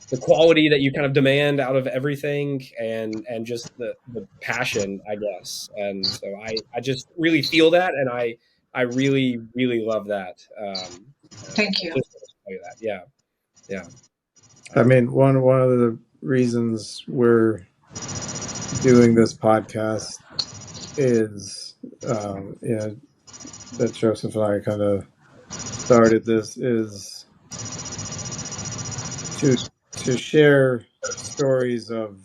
the quality that you kind of demand out of everything, and just the passion, I guess. And so I just really feel that, and I really, really love that. Thank you. Just want to tell you that. Yeah. I mean, one of the reasons we're doing this podcast is, you know, that Joseph and I kind of started this, is to share stories of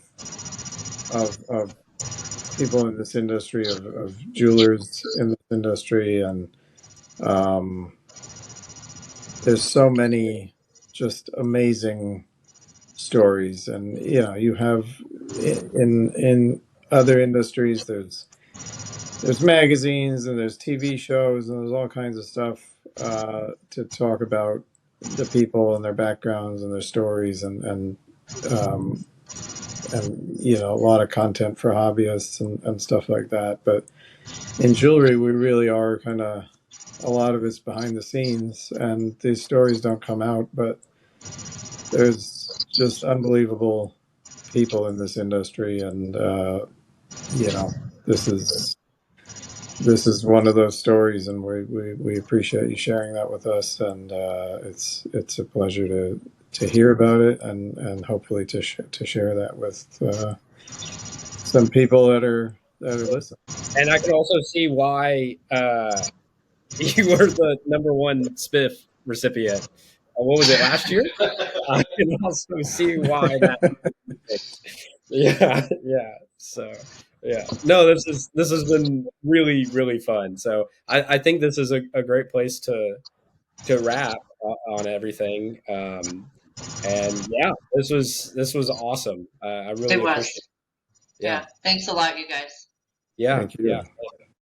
people in this industry, of jewelers in this industry, and there's so many just amazing stories. And you know, you have in other industries, there's magazines and there's TV shows and there's all kinds of stuff to talk about the people and their backgrounds and their stories, and you know, a lot of content for hobbyists and stuff like that. But in jewelry, we really are kind of, a lot of it's behind the scenes, and these stories don't come out, but there's just unbelievable people in this industry, and you know, this is one of those stories, and we appreciate you sharing that with us, and it's a pleasure to hear about it, and hopefully to share that with some people that are listening. And I can also see why you were the #1 Spiff recipient. What was it, last year? I can also see why that. Yeah. So, yeah. No, this has been really, really fun. So I think this is a great place to wrap on everything. And yeah, this was awesome. I really appreciate it. Yeah. Thanks a lot, you guys. Yeah. Thank you. Yeah.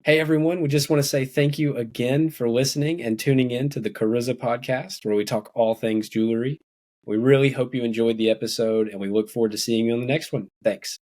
Hey, everyone. We just want to say thank you again for listening and tuning in to the Carrizza podcast, where we talk all things jewelry. We really hope you enjoyed the episode, and we look forward to seeing you on the next one. Thanks.